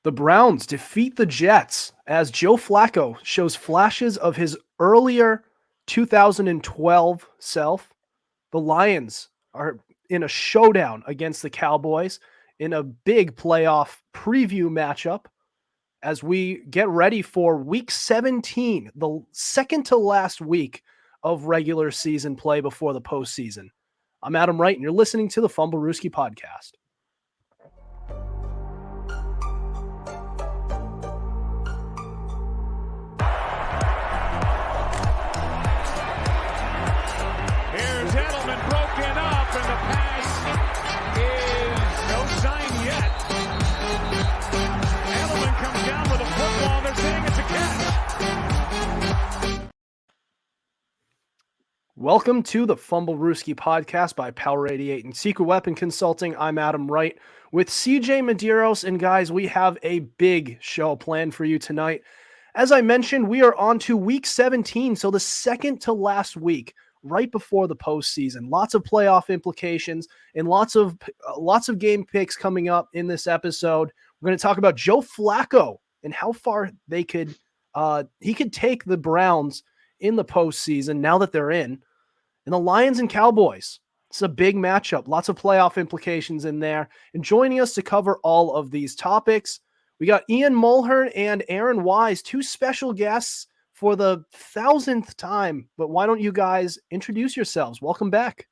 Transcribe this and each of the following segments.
The Browns defeat the Jets as Joe Flacco shows flashes of his earlier 2012 self. The Lions are in a showdown against the Cowboys in a big playoff preview matchup as we get ready for week 17, the second to last week of regular season play before the postseason. I'm Adam Wright, and you're listening to the Fumblerooski podcast. Welcome to the Fumblerooski podcast by Power 88 and Secret Weapon Consulting. I'm Adam Wright with CJ Medeiros. And guys, we have a big show planned for you tonight. As I mentioned, we are on to week 17, so the second to last week, right before the postseason. Lots of playoff implications and lots of game picks coming up in this episode. We're going to talk about Joe Flacco and how far he could take the Browns in the postseason now that they're in. And the Lions and Cowboys. It's a big matchup. Lots of playoff implications in there. And joining us to cover all of these topics, we got Ian Mulhearne and Aaron Wise, two special guests for the 1,000th time. But why don't you guys introduce yourselves? Welcome back.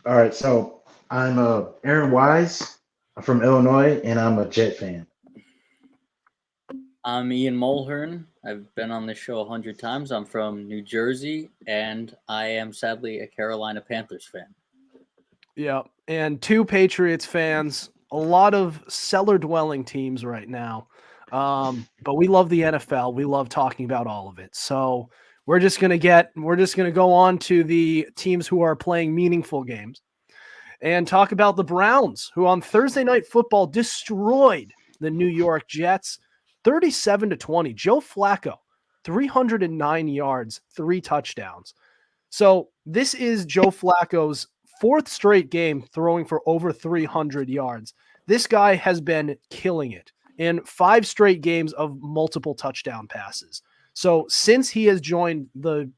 All right, so I'm Aaron Wise. I'm from Illinois, and I'm a Jet fan. I'm Ian Mulhearne. I've been on this show 100 times. I'm from New Jersey, and I am sadly a Carolina Panthers fan. Yeah, and two Patriots fans. A lot of cellar-dwelling teams right now. But we love the NFL. We love talking about all of it. So we're just gonna go on to the teams who are playing meaningful games and talk about the Browns, who on Thursday Night Football destroyed the New York Jets 37-20. Joe Flacco, 309 yards, 3 touchdowns. So this is Joe Flacco's fourth straight game throwing for over 300 yards. This guy has been killing it in 5 straight games of multiple touchdown passes. So since he has joined the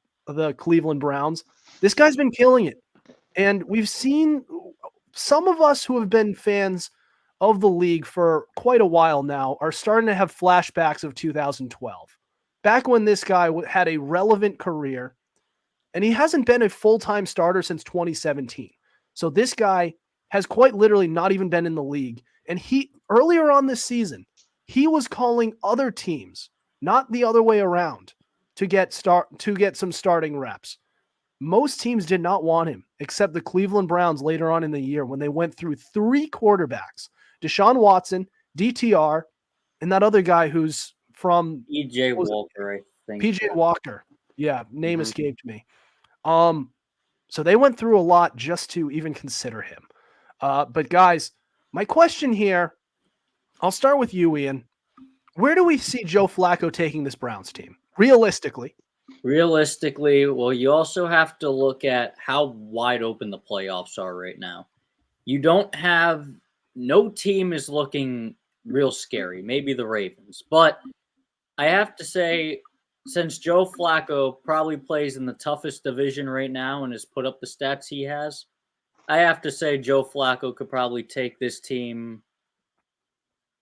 Cleveland Browns, this guy's been killing it. And we've seen some of us who have been fans of the league for quite a while now are starting to have flashbacks of 2012, back when this guy had a relevant career, and he hasn't been a full-time starter since 2017. So this guy has quite literally not even been in the league. And he earlier on this season, he was calling other teams, not the other way around, to get some starting reps. Most teams did not want him, except the Cleveland Browns later on in the year when they went through 3 quarterbacks. Deshaun Watson, DTR, and that other guy who's from PJ Walker, I think. PJ Walker. Yeah, name escaped me. So they went through a lot just to even consider him. But guys, my question here, I'll start with you, Ian. Where do we see Joe Flacco taking this Browns team? Realistically, well, you also have to look at how wide open the playoffs are right now. No team is looking real scary, maybe the Ravens. But I have to say, since Joe Flacco probably plays in the toughest division right now and has put up the stats he has, I have to say Joe Flacco could probably take this team,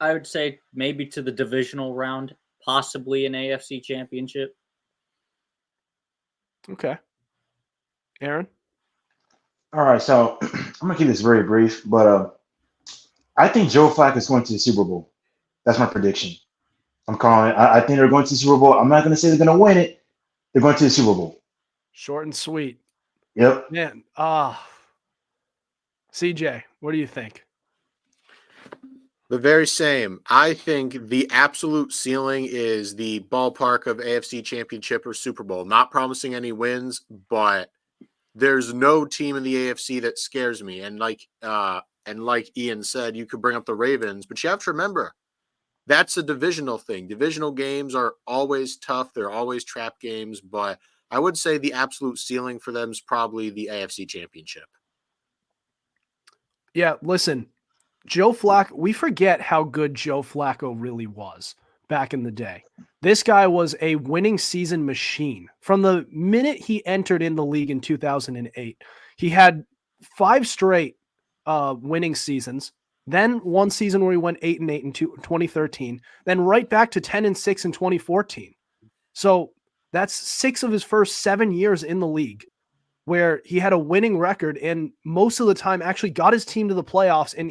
I would say, maybe to the divisional round, possibly an AFC championship. Okay. Aaron? All right, so I'm going to keep this very brief, but I think Joe Flacco is going to the Super Bowl. That's my prediction. I'm calling it. I think they're going to the Super Bowl. I'm not going to say they're going to win it. They're going to the Super Bowl. Short and sweet. Yep. Man, CJ, what do you think? The very same. I think the absolute ceiling is the ballpark of AFC Championship or Super Bowl. Not promising any wins, but there's no team in the AFC that scares me. And like Ian said, you could bring up the Ravens, but you have to remember that's a divisional thing. Divisional games are always tough. They're always trap games, but I would say the absolute ceiling for them is probably the AFC Championship. Yeah, listen, Joe Flacco, we forget how good Joe Flacco really was back in the day. This guy was a winning season machine. From the minute he entered in the league in 2008, he had 5 straight winning seasons. Then one season where he went 8-8 in 2013. Then right back to 10-6 in 2014. So that's 6 of his first 7 years in the league, where he had a winning record and most of the time actually got his team to the playoffs and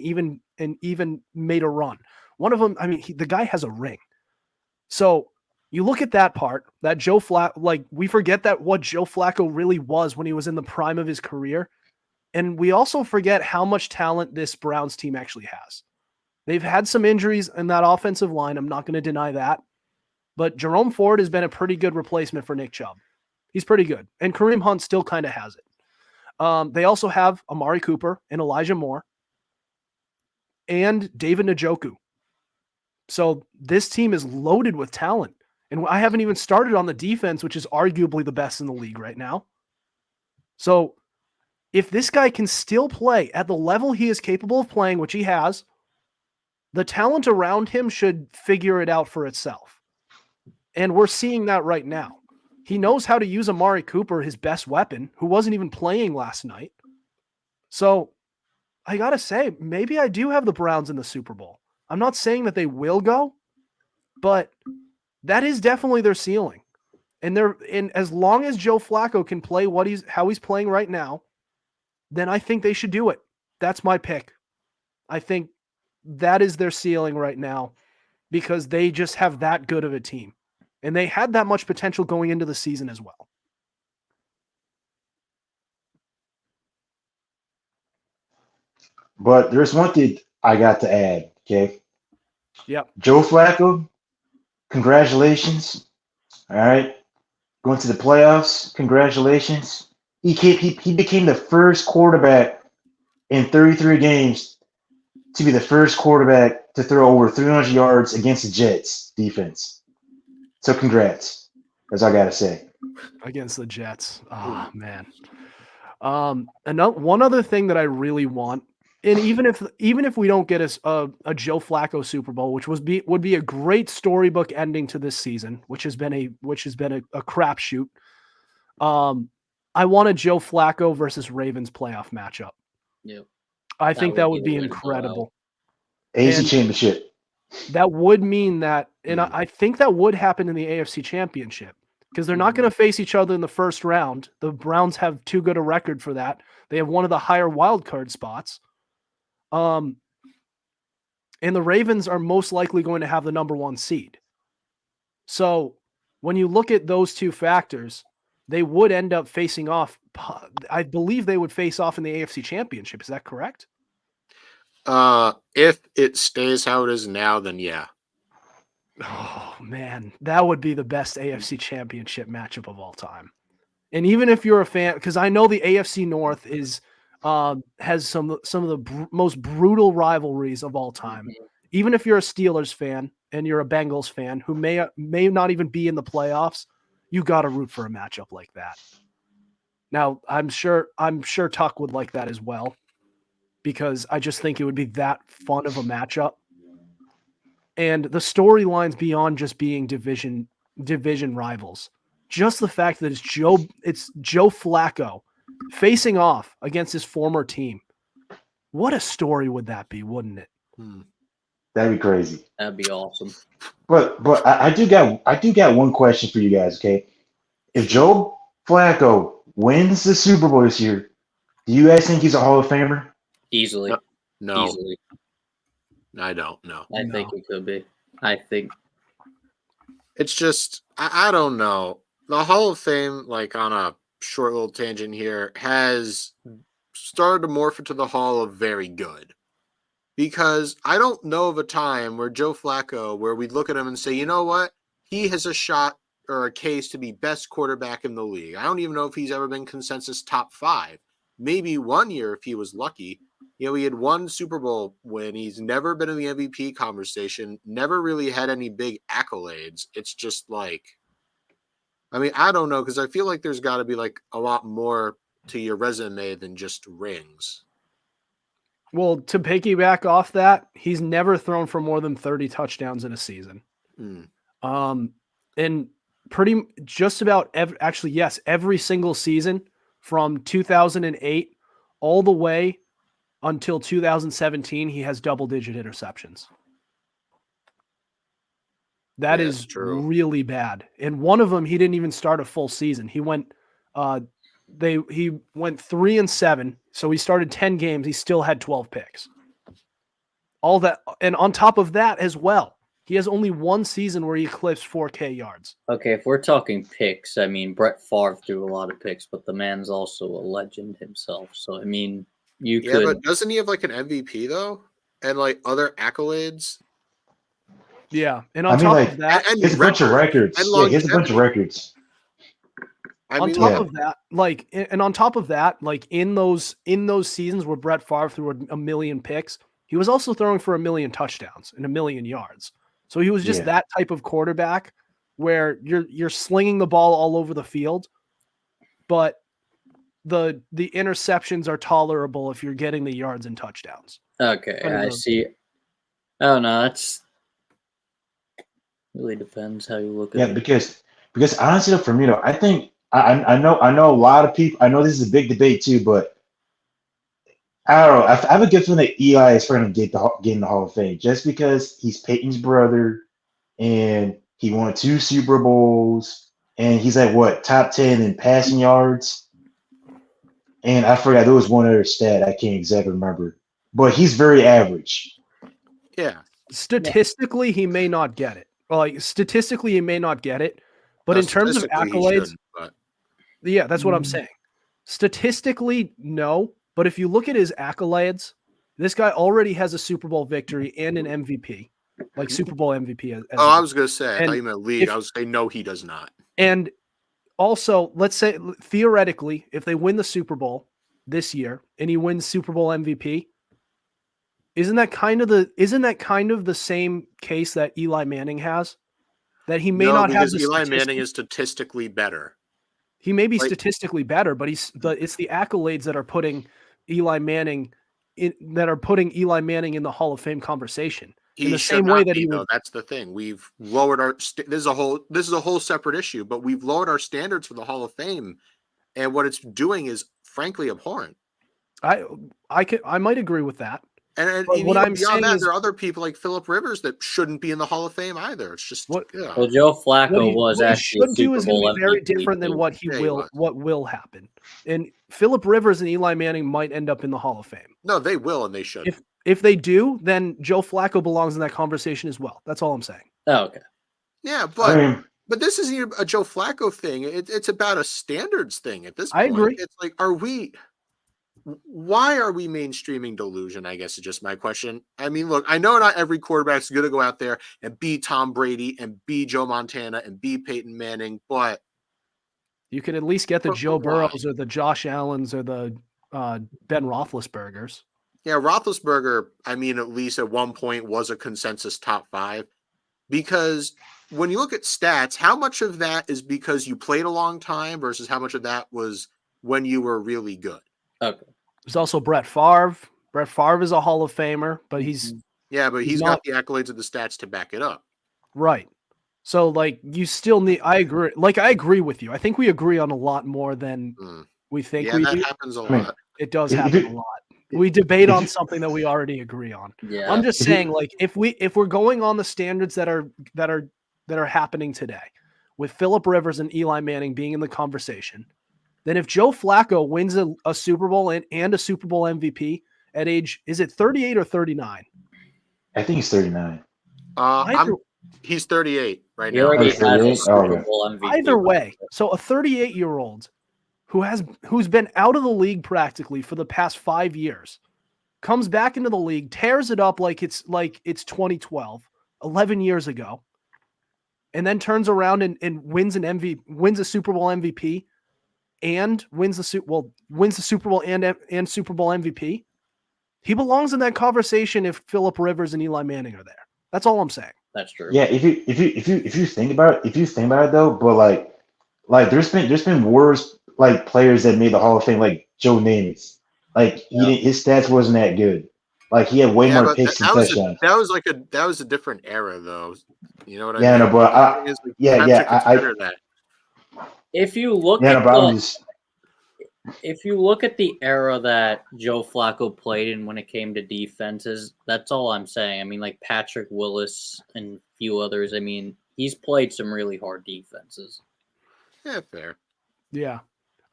even made a run. One of them, I mean, the guy has a ring. So you look at that part, that Joe Flacco, like we forget that what Joe Flacco really was when he was in the prime of his career. And we also forget how much talent this Browns team actually has. They've had some injuries in that offensive line. I'm not going to deny that. But Jerome Ford has been a pretty good replacement for Nick Chubb. He's pretty good. And Kareem Hunt still kind of has it. They also have Amari Cooper and Elijah Moore and David Njoku. So this team is loaded with talent. And I haven't even started on the defense, which is arguably the best in the league right now. So if this guy can still play at the level he is capable of playing, which he has, the talent around him should figure it out for itself. And we're seeing that right now. He knows how to use Amari Cooper, his best weapon, who wasn't even playing last night. So I got to say, maybe I do have the Browns in the Super Bowl. I'm not saying that they will go, but that is definitely their ceiling. And as long as Joe Flacco can play how he's playing right now, then I think they should do it. That's my pick. I think that is their ceiling right now because they just have that good of a team. And they had that much potential going into the season as well. But there's one thing I got to add, okay? Yep. Joe Flacco, congratulations. All right. Going to the playoffs, congratulations. He became the first quarterback in 33 games to be the first quarterback to throw over 300 yards against the Jets defense. So congrats. That's all I got to say. Against the Jets. Oh, man. One other thing that I really want, and even if we don't get a Joe Flacco Super Bowl, which would be a great storybook ending to this season, which has been a crapshoot. I want a Joe Flacco versus Ravens playoff matchup. Yep. I think that would the be win incredible. AFC And Championship. that would mean that, and I think that would happen in the AFC Championship because they're not going to face each other in the first round. The Browns have too good a record for that. They have one of the higher wild card spots. And the Ravens are most likely going to have the number 1 seed. So when you look at those two factors, they would end up facing off. I believe they would face off in the AFC Championship. Is that correct? If it stays how it is now, then yeah. Oh, man. That would be the best AFC Championship matchup of all time. And even if you're a fan, because I know the AFC North has some of the most brutal rivalries of all time. Mm-hmm. Even if you're a Steelers fan and you're a Bengals fan who may not even be in the playoffs, you got to root for a matchup like that. Now, I'm sure Tuck would like that as well, because I just think it would be that fun of a matchup. And the storylines beyond just being division rivals. Just the fact that it's Joe Flacco facing off against his former team. What a story would that be, wouldn't it? That'd be crazy. That'd be awesome. But I do got one question for you guys, okay? If Joe Flacco wins the Super Bowl this year, do you guys think he's a Hall of Famer? Easily. No. Easily. I don't know. I think it could be. I think it's just I don't know. The Hall of Fame, like on a short little tangent here, has started to morph into the Hall of Very Good. Because I don't know of a time where Joe Flacco, where we'd look at him and say, you know what? He has a shot or a case to be best quarterback in the league. I don't even know if he's ever been consensus top 5. Maybe one year if he was lucky. You know, he had one Super Bowl win. He's never been in the MVP conversation, never really had any big accolades. It's just like, I mean, I don't know, because I feel like there's got to be like a lot more to your resume than just rings. Well, to piggyback off that, he's never thrown for more than 30 touchdowns in a season. And just about every single season from 2008 all the way until 2017, he has double-digit interceptions. That is true. really bad. And one of them, he didn't even start a full season. He went 3-7. So he started 10 games. He still had 12 picks. All that, and on top of that as well, he has only one season where he eclipsed 4K yards. Okay, if we're talking picks, I mean, Brett Favre threw a lot of picks, but the man's also a legend himself. So, I mean, Yeah, but doesn't he have like an MVP though? And like other accolades? Yeah. And on top of that, he has a bunch of records. Yeah, he has a bunch of records. On top of that, like in those seasons where Brett Favre threw a million picks, he was also throwing for 1 million touchdowns and 1 million yards. So he was just that type of quarterback where you're slinging the ball all over the field, but the interceptions are tolerable if you're getting the yards and touchdowns. Okay, I see. Oh no, that's really depends how you look at it. Yeah, because honestly, for me though, I think I know a lot of people. I know this is a big debate too, but I don't know. I have a good feeling that Eli is going to get in the Hall of Fame just because he's Peyton's brother, and he won 2 Super Bowls, and he's like what top 10 in passing yards. And I forgot there was one other stat I can't exactly remember, but he's very average. Yeah. Statistically, he may not get it. Like statistically, he may not get it, but in terms of accolades, yeah, that's what I'm saying. Statistically, no. But if you look at his accolades, this guy already has a Super Bowl victory and an MVP, like Super Bowl MVP. I was going to say, I thought you meant league. I was saying, no, he does not. And also, let's say theoretically, if they win the Super Bowl this year and he wins Super Bowl MVP, isn't that kind of the same case that Eli Manning has? That he may not have the Eli Manning is statistically better. He may be statistically better, but it's the accolades that are putting Eli Manning in the Hall of Fame conversation. In the same way that that's the thing. We've lowered our this is a whole separate issue, but we've lowered our standards for the Hall of Fame, and what it's doing is frankly abhorrent. I might agree with that. And what I'm saying is there are other people like Phillip Rivers that shouldn't be in the Hall of Fame either. It's just well, Joe Flacco was actually Super Bowl MVP very different than what will happen. And Phillip Rivers and Eli Manning might end up in the Hall of Fame. No, they will, and they should. If they do, then Joe Flacco belongs in that conversation as well. That's all I'm saying. Oh, okay. Yeah, but this isn't a Joe Flacco thing. It's about a standards thing at this point. I agree. It's like, why are we mainstreaming delusion? I guess is just my question. I mean, look, I know not every quarterback's going to go out there and be Tom Brady and be Joe Montana and be Peyton Manning, but you could at least get the Joe Burrows or the Josh Allens or the Ben Roethlisbergers. Yeah, Roethlisberger, I mean, at least at one point was a consensus top 5 because when you look at stats, how much of that is because you played a long time versus how much of that was when you were really good? Okay. There's also Brett Favre. Brett Favre is a Hall of Famer, but he's got the accolades of the stats to back it up. Right. So like you still need I agree with you. I think we agree on a lot more than we think we do. Happens a lot. It does happen a lot. We debate on something that we already agree on. Yeah. I'm just saying, like, if we're going on the standards that are happening today, with Phillip Rivers and Eli Manning being in the conversation, then if Joe Flacco wins a Super Bowl and a Super Bowl MVP at age, is it 38 or 39? I think he's 39. He's 38 right he now. Already has a Super Bowl MVP. Either way, so a 38-year-old who's been out of the league practically for the past 5 years comes back into the league, tears it up like it's 2012, 11 years ago, and then turns around and wins a Super Bowl MVP. And wins the Super Bowl and Super Bowl MVP. He belongs in that conversation if Phillip Rivers and Eli Manning are there. That's all I'm saying. That's true. Yeah, if you think about it though, but like there's been worse like players that made the Hall of Fame, like Joe Namath. Like his stats wasn't that good. Like he had way Yeah, more but picks and touchdowns. that was a different era, though. You know what I Yeah, mean? no, but The thing is, we have to consider that. If you look Yeah, no, at but I the was just if you look at the era that Joe Flacco played in when it came to defenses, that's all I'm saying. I mean, like Patrick Willis and a few others. I mean, he's played some really hard defenses. Yeah, fair. Yeah.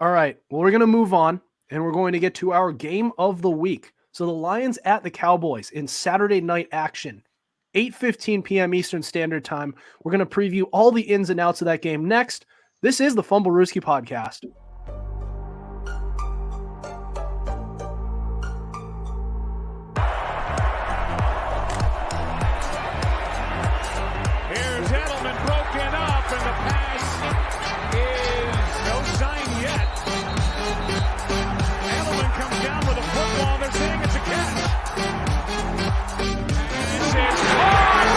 All right. Well, we're going to move on and we're going to get to our game of the week. So the Lions at the Cowboys in Saturday night action, 8:15 p.m. Eastern Standard Time. We're going to preview all the ins and outs of that game next. This is the Fumblerooski podcast. Here's Edelman broken up, and the pass is no sign yet. Edelman comes down with a football. They're saying it's a catch. This is caught.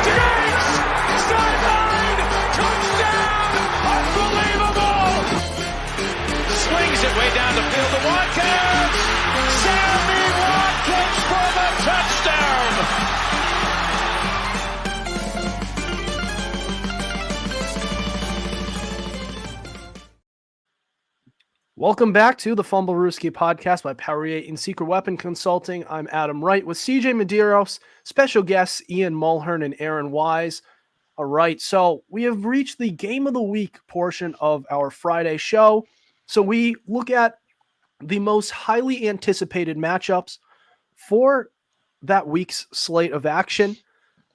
Diggs! Sideline! Touchdown! Unbelievable! Swings it way down the field to Watkins. Sammy Watkins for the touchdown. Welcome back to the Fumblerooski podcast by Wright and CJ Weapon Consulting. I'm Adam Wright with CJ Medeiros, special guests Ian Mulhearne and Aaron Wise. All right, so we have reached the game of the week portion of our Friday show. So we look at the most highly anticipated matchups for that week's slate of action.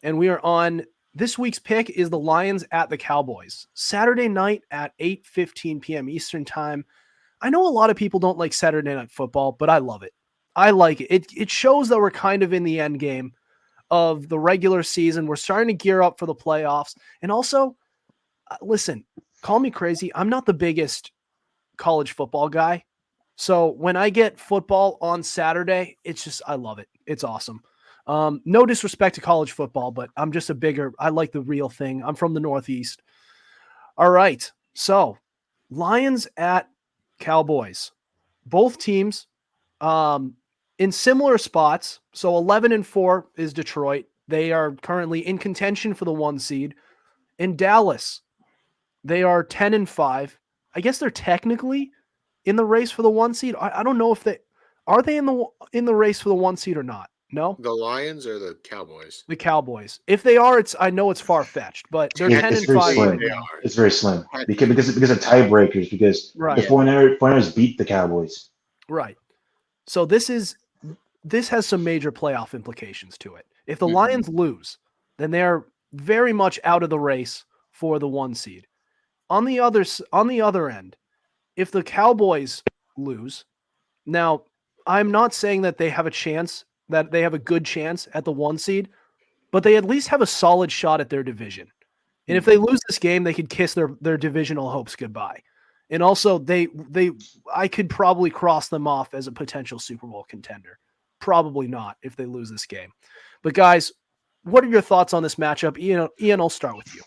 And we are on this week's pick is the Lions at the Cowboys, Saturday night at 8:15 p.m. Eastern Time. I know a lot of people don't like Saturday Night Football, but I love it. I like it. It shows that we're kind of in the end game of the regular season. We're starting to gear up for the playoffs. And also, listen, call me crazy. I'm not the biggest college football guy. So when I get football on Saturday, it's just, I love it. It's awesome. No disrespect to college football, but I'm just I like the real thing. I'm from the Northeast. All right. So Lions at Cowboys, both teams in similar spots. So 11-4 is Detroit. They are currently in contention for the 1 seed. In Dallas, they are 10-5. I guess they're technically in the race for the 1 seed. I don't know if they are in the race for the 1 seed or not. No, The Lions or the Cowboys? the Cowboys. If they are, I know it's far fetched, but they're It's 10-5 very right slim. now. It's very slim because of tiebreakers. Because Right. the 49ers beat the Cowboys. Right. So this has some major playoff implications to it. If the Lions lose, then they're very much out of the race for the 1 seed. On the other end, if the Cowboys lose, now I'm not saying that they have a good chance at the 1 seed, but they at least have a solid shot at their division. And if they lose this game, they could kiss their divisional hopes goodbye. And also I could probably cross them off as a potential Super Bowl contender. Probably not if they lose this game. But guys, what are your thoughts on this matchup? Ian, I'll start with you.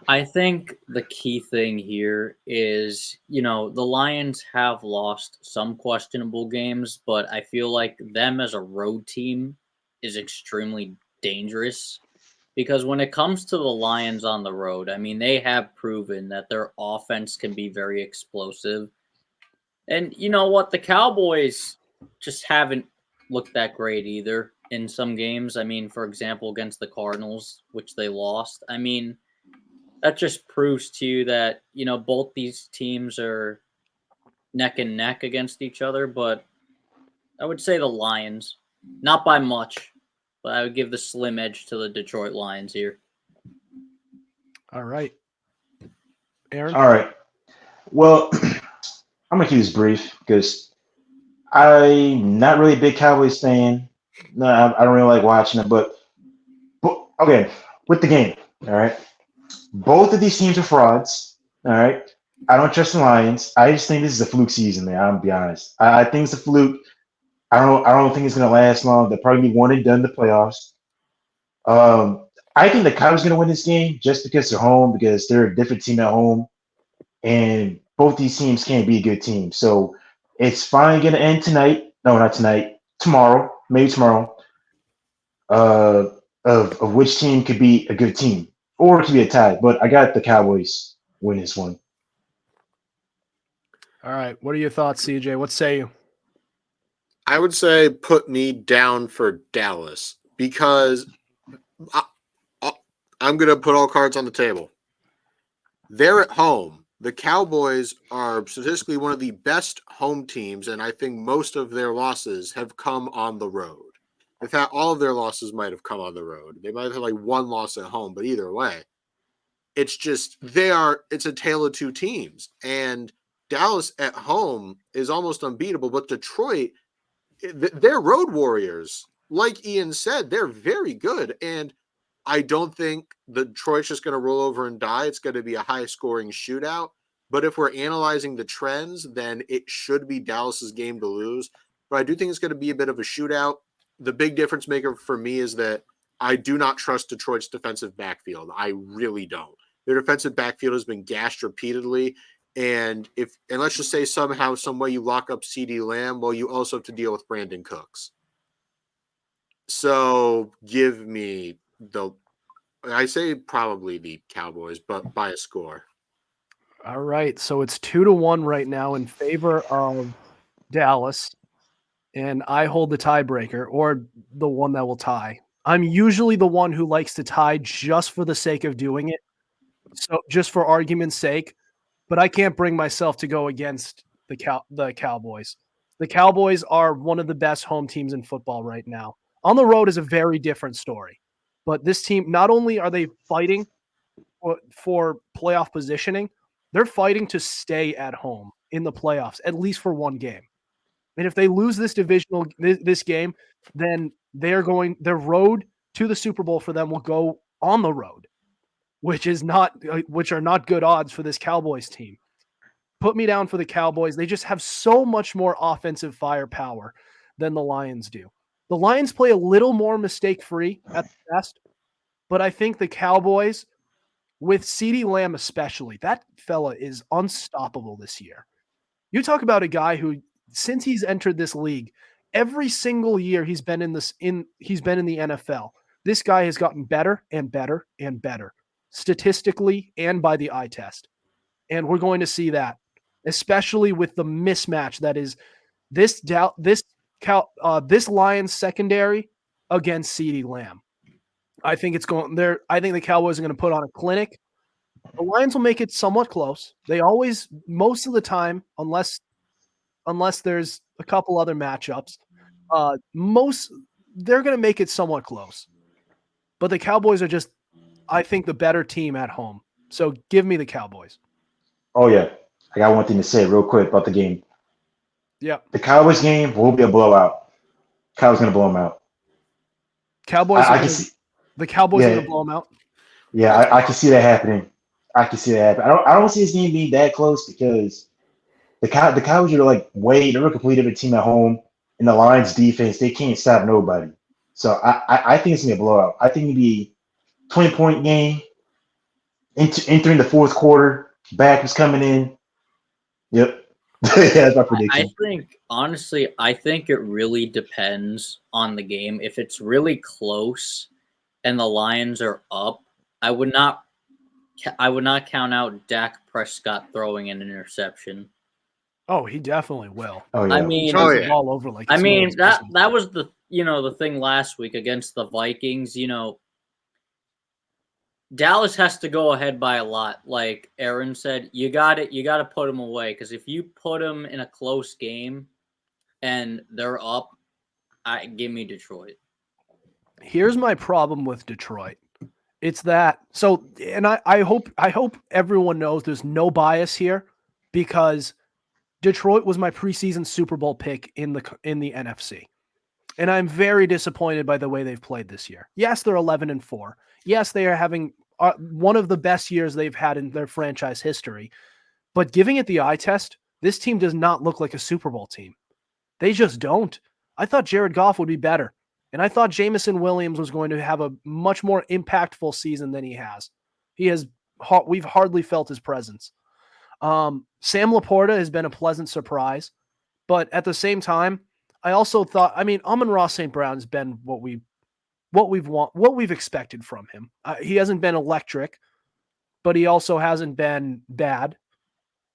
I think the key thing here is, the Lions have lost some questionable games, but I feel like them as a road team is extremely dangerous because when it comes to the Lions on the road, I mean, they have proven that their offense can be very explosive. And you know what? The Cowboys just haven't looked that great either in some games. I mean, for example, against the Cardinals, which they lost. I mean, that just proves to you that, both these teams are neck and neck against each other. But I would say the Lions, not by much, but I would give the slim edge to the Detroit Lions here. All right. Aaron? All right. Well, I'm going to keep this brief because I'm not really a big Cowboys fan. No, I don't really like watching it. But okay, with the game, all right? Both of these teams are frauds, all right? I don't trust the Lions. I just think this is a fluke season, man. I'm going to be honest. I think it's a fluke. I don't think it's going to last long. They'll probably be one and done in the playoffs. I think the Cowboys are going to win this game just because they're home, because they're a different team at home. And both these teams can't be a good team. So it's finally going to end tonight. No, not tonight. Tomorrow. maybe tomorrow, of which team could be a good team or it could be a tie. But I got the Cowboys win this one. All right. What are your thoughts, CJ? What say you? I would say put me down for Dallas because I'm going to put all cards on the table. They're at home. The Cowboys are statistically one of the best home teams, and I think most of their losses have come on the road. In fact, all of their losses might have come on the road. They might have had like one loss at home, but either way, it's just it's a tale of two teams. And Dallas at home is almost unbeatable, but Detroit, they're road warriors. Like Ian said, they're very good. And I don't think the Detroit's just going to roll over and die. It's going to be a high-scoring shootout. But if we're analyzing the trends, then it should be Dallas's game to lose. But I do think it's going to be a bit of a shootout. The big difference maker for me is that I do not trust Detroit's defensive backfield. I really don't. Their defensive backfield has been gashed repeatedly. And let's just say somehow, some way you lock up CeeDee Lamb, well, you also have to deal with Brandon Cooks. So give me I say probably the Cowboys, but by a score. All right. So it's 2-1 right now in favor of Dallas. And I hold the tiebreaker or the one that will tie. I'm usually the one who likes to tie just for the sake of doing it. So just for argument's sake, but I can't bring myself to go against the Cowboys. The Cowboys are one of the best home teams in football right now. On the road is a very different story. But this team, not only are they fighting for playoff positioning, they're fighting to stay at home in the playoffs, at least for one game. And if they lose this game, then their road to the Super Bowl for them will go on the road, which are not good odds for this Cowboys team. Put me down for the Cowboys. They just have so much more offensive firepower than the Lions do. The Lions play a little more mistake-free at the best, but I think the Cowboys, with CeeDee Lamb especially, that fella is unstoppable this year. You talk about a guy who, since he's entered this league, every single year he's been in the NFL, this guy has gotten better and better and better, statistically and by the eye test. And we're going to see that, especially with the mismatch that is this Lions secondary against CeeDee Lamb. I think it's going there. I think the Cowboys are going to put on a clinic. The Lions will make it somewhat close. They always, most of the time, unless there's a couple other matchups, they're going to make it somewhat close. But the Cowboys are just, I think, the better team at home. So give me the Cowboys. Oh yeah, I got one thing to say real quick about the game. Yeah, the Cowboys game will be a blowout. Cowboys gonna blow them out. The Cowboys are going to blow them out. Yeah, I can see that happening. I don't see this game being that close because the Cowboys are they're a complete different team at home, and the Lions defense, they can't stop nobody. So I think it's gonna be a blowout. I think it'll be a 20-point game. Entering the fourth quarter, back was coming in. Yep. That's my prediction. I think it really depends on the game. If it's really close and the Lions are up, I would not count out Dak Prescott throwing an interception. Oh, he definitely will. Oh yeah. I mean, all over that was the thing last week against the Vikings. Dallas has to go ahead by a lot. Like Aaron said, you got to put them away, because if you put them in a close game and they're up, give me Detroit. Here's my problem with Detroit. It's that and I hope everyone knows there's no bias here, because Detroit was my preseason Super Bowl pick in the NFC. And I'm very disappointed by the way they've played this year. Yes, they're 11-4. Yes, they are having one of the best years they've had in their franchise history. But giving it the eye test, this team does not look like a Super Bowl team. They just don't. I thought Jared Goff would be better. And I thought Jameson Williams was going to have a much more impactful season than he has. We've hardly felt his presence. Sam Laporta has been a pleasant surprise. But at the same time, I also thought, I mean, Amon-Ra St. Brown has been what we've expected from him. He hasn't been electric, but he also hasn't been bad.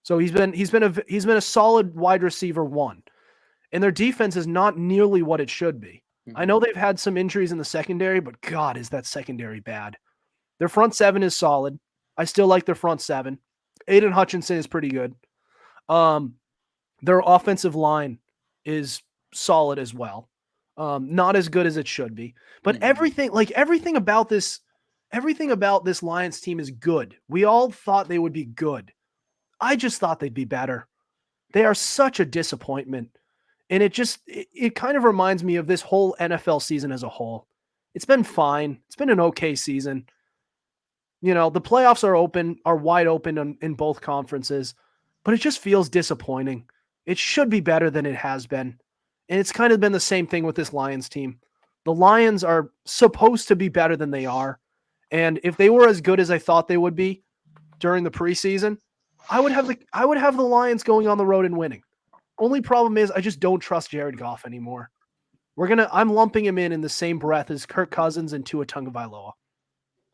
So he's been a solid wide receiver 1. And their defense is not nearly what it should be. I know they've had some injuries in the secondary, but God, is that secondary bad. Their front 7 is solid. I still like their front 7. Aiden Hutchinson is pretty good. Their offensive line is solid as well. Not as good as it should be, but everything about this Lions team is good. We all thought they would be good. I just thought they'd be better. They are such a disappointment. And it kind of reminds me of this whole NFL season as a whole. It's been fine. It's been an okay season. You know, the playoffs are wide open in both conferences, but it just feels disappointing. It should be better than it has been. And it's kind of been the same thing with this Lions team. The Lions are supposed to be better than they are. And if they were as good as I thought they would be during the preseason, I would have the Lions going on the road and winning. Only problem is I just don't trust Jared Goff anymore. I'm lumping him in the same breath as Kirk Cousins and Tua Tagovailoa.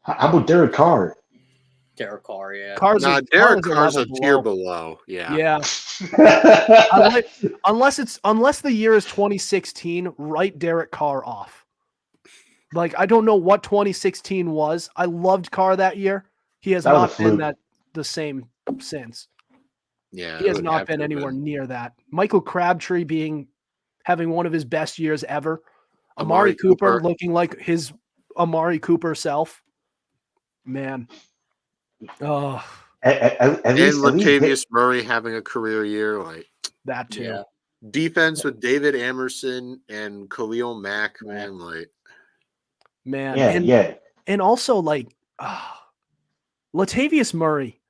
How about Derek Carr? Derek Carr, yeah. Derek Carr's a tier below. Yeah. Yeah. Unless the year is 2016, write Derek Carr off. Like, I don't know what 2016 was. I loved Carr that year. He has not been the same since. Yeah, he has not been anywhere near that. Michael Crabtree having one of his best years ever. Amari Cooper looking like his Amari Cooper self. Man. Oh. And Latavius Murray having a career year, like that too. Yeah. Defense with David Amerson and Khalil Mack, man, like and also like Latavius Murray.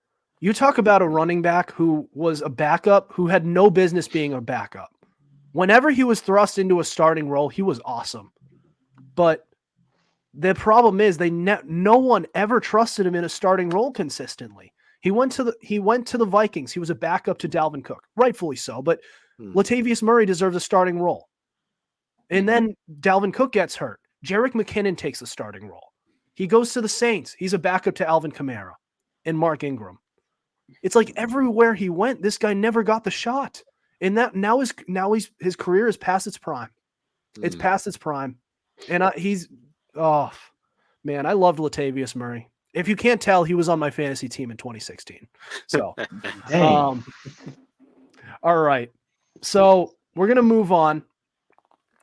You talk about a running back who was a backup who had no business being a backup. Whenever he was thrust into a starting role, he was awesome. But the problem is no one ever trusted him in a starting role consistently. He went to the Vikings. He was a backup to Dalvin Cook, rightfully so. But Latavius Murray deserves a starting role. And then Dalvin Cook gets hurt. Jerick McKinnon takes the starting role. He goes to the Saints. He's a backup to Alvin Kamara and Mark Ingram. It's like everywhere he went, this guy never got the shot. And that now his career is past its prime. It's past its prime. And oh man, I loved Latavius Murray. If you can't tell, he was on my fantasy team in 2016. So, all right. So we're going to move on.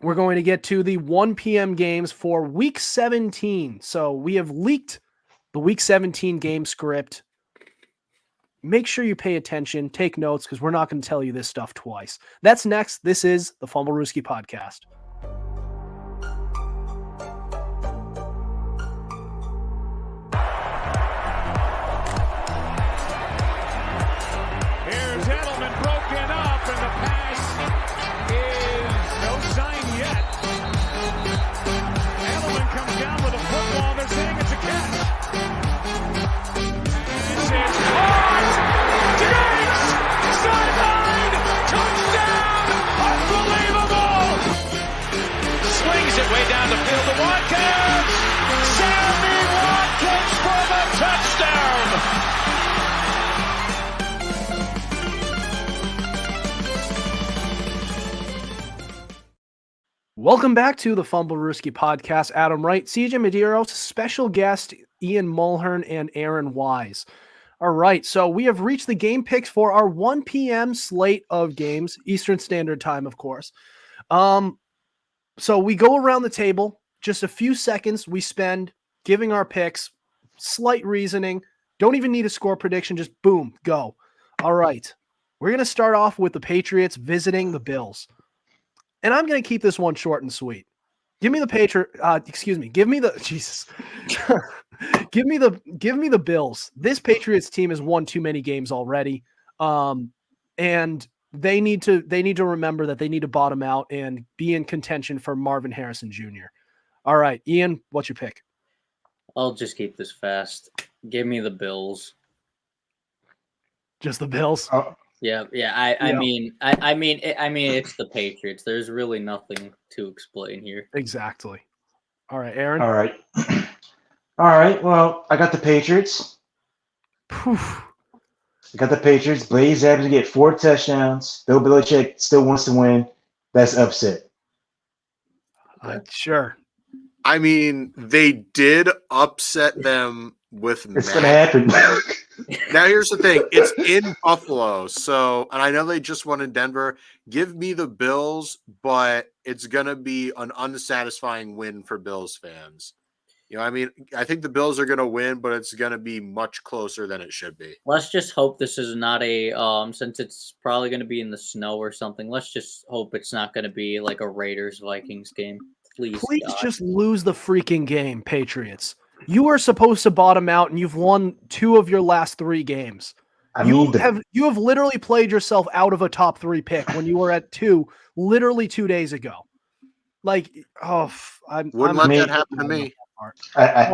We're going to get to the 1 p.m. games for week 17. So we have leaked the week 17 game script. Make sure you pay attention, take notes, because we're not going to tell you this stuff twice. That's next. This is the Fumblerooski podcast. Here's Edelman broken up, and the pass is no sign yet. Edelman comes down with a football. They're saying it's a catch. This is caught. Diggs! Sideline! Touchdown! Unbelievable! Swings it way down the field to Watkins. Sammy Watkins for the touchdown! Welcome back to the Fumblerooski podcast. Adam Wright, CJ Medeiros, special guest Ian Mulhearne, and Aaron Wise. All right, so we have reached the game picks for our 1 p.m. slate of games, Eastern Standard Time, of course. So we go around the table, just a few seconds we spend giving our picks, slight reasoning, don't even need a score prediction, just boom, go. All right, we're going to start off with the Patriots visiting the Bills. And I'm going to keep this one short and sweet. Give me the give me the Bills. This Patriots team has won too many games already. And they need to remember that they need to bottom out and be in contention for Marvin Harrison Jr. All right, Ian, what's your pick? I'll just keep this fast. Give me the Bills. Just the Bills? Yeah, yeah. I Yeah. mean, it's the Patriots. There's really nothing to explain here. Exactly. All right, Aaron. All right. All right. Well, I got the Patriots. Poof. I got the Patriots. Blaze happens to get 4 touchdowns. Bill Belichick still wants to win. That's upset. Sure. I mean, they did upset them with It's gonna Matt. happen. Now, here's the thing. It's in Buffalo. So, and I know they just won in Denver. Give me the Bills, but it's going to be an unsatisfying win for Bills fans. You know, I mean, I think the Bills are going to win, but it's going to be much closer than it should be. Let's just hope this is not a since it's probably going to be in the snow or something. Let's just hope it's not going to be like a Raiders Vikings game. Please God. just lose the freaking game, Patriots. You are supposed to bottom out, and you've won 2 of your last 3 games. You have literally played yourself out of a top 3 pick when you were at 2, literally 2 days ago. Like, Wouldn't let that happen to me. All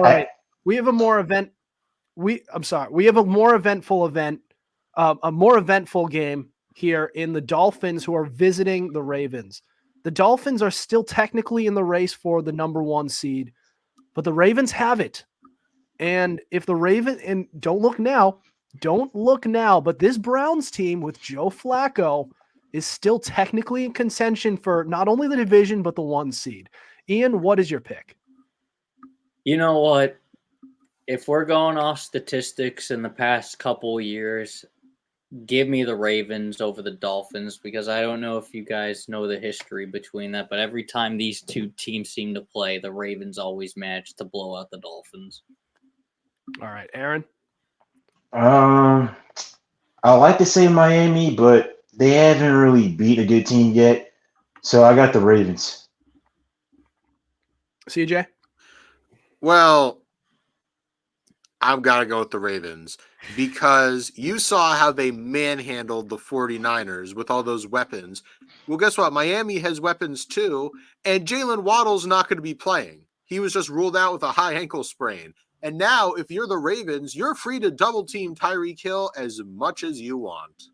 right, we have a more event. We have a more eventful event, a more eventful game here in the Dolphins, who are visiting the Ravens. The Dolphins are still technically in the race for the number 1 seed, but the Ravens have it. And if the Ravens, and don't look now, but this Browns team with Joe Flacco is still technically in contention for not only the division, but the 1 seed. Ian, what is your pick? You know what? If we're going off statistics in the past couple years, give me the Ravens over the Dolphins, because I don't know if you guys know the history between that, but every time these 2 teams seem to play, the Ravens always manage to blow out the Dolphins. All right, Aaron. I like to say Miami, but they haven't really beat a good team yet. So I got the Ravens. CJ? Well, I've got to go with the Ravens because you saw how they manhandled the 49ers with all those weapons. Well, guess what? Miami has weapons too, and Jalen Waddle's not going to be playing. He was just ruled out with a high ankle sprain. And now, if you're the Ravens, you're free to double team Tyreek Hill as much as you want.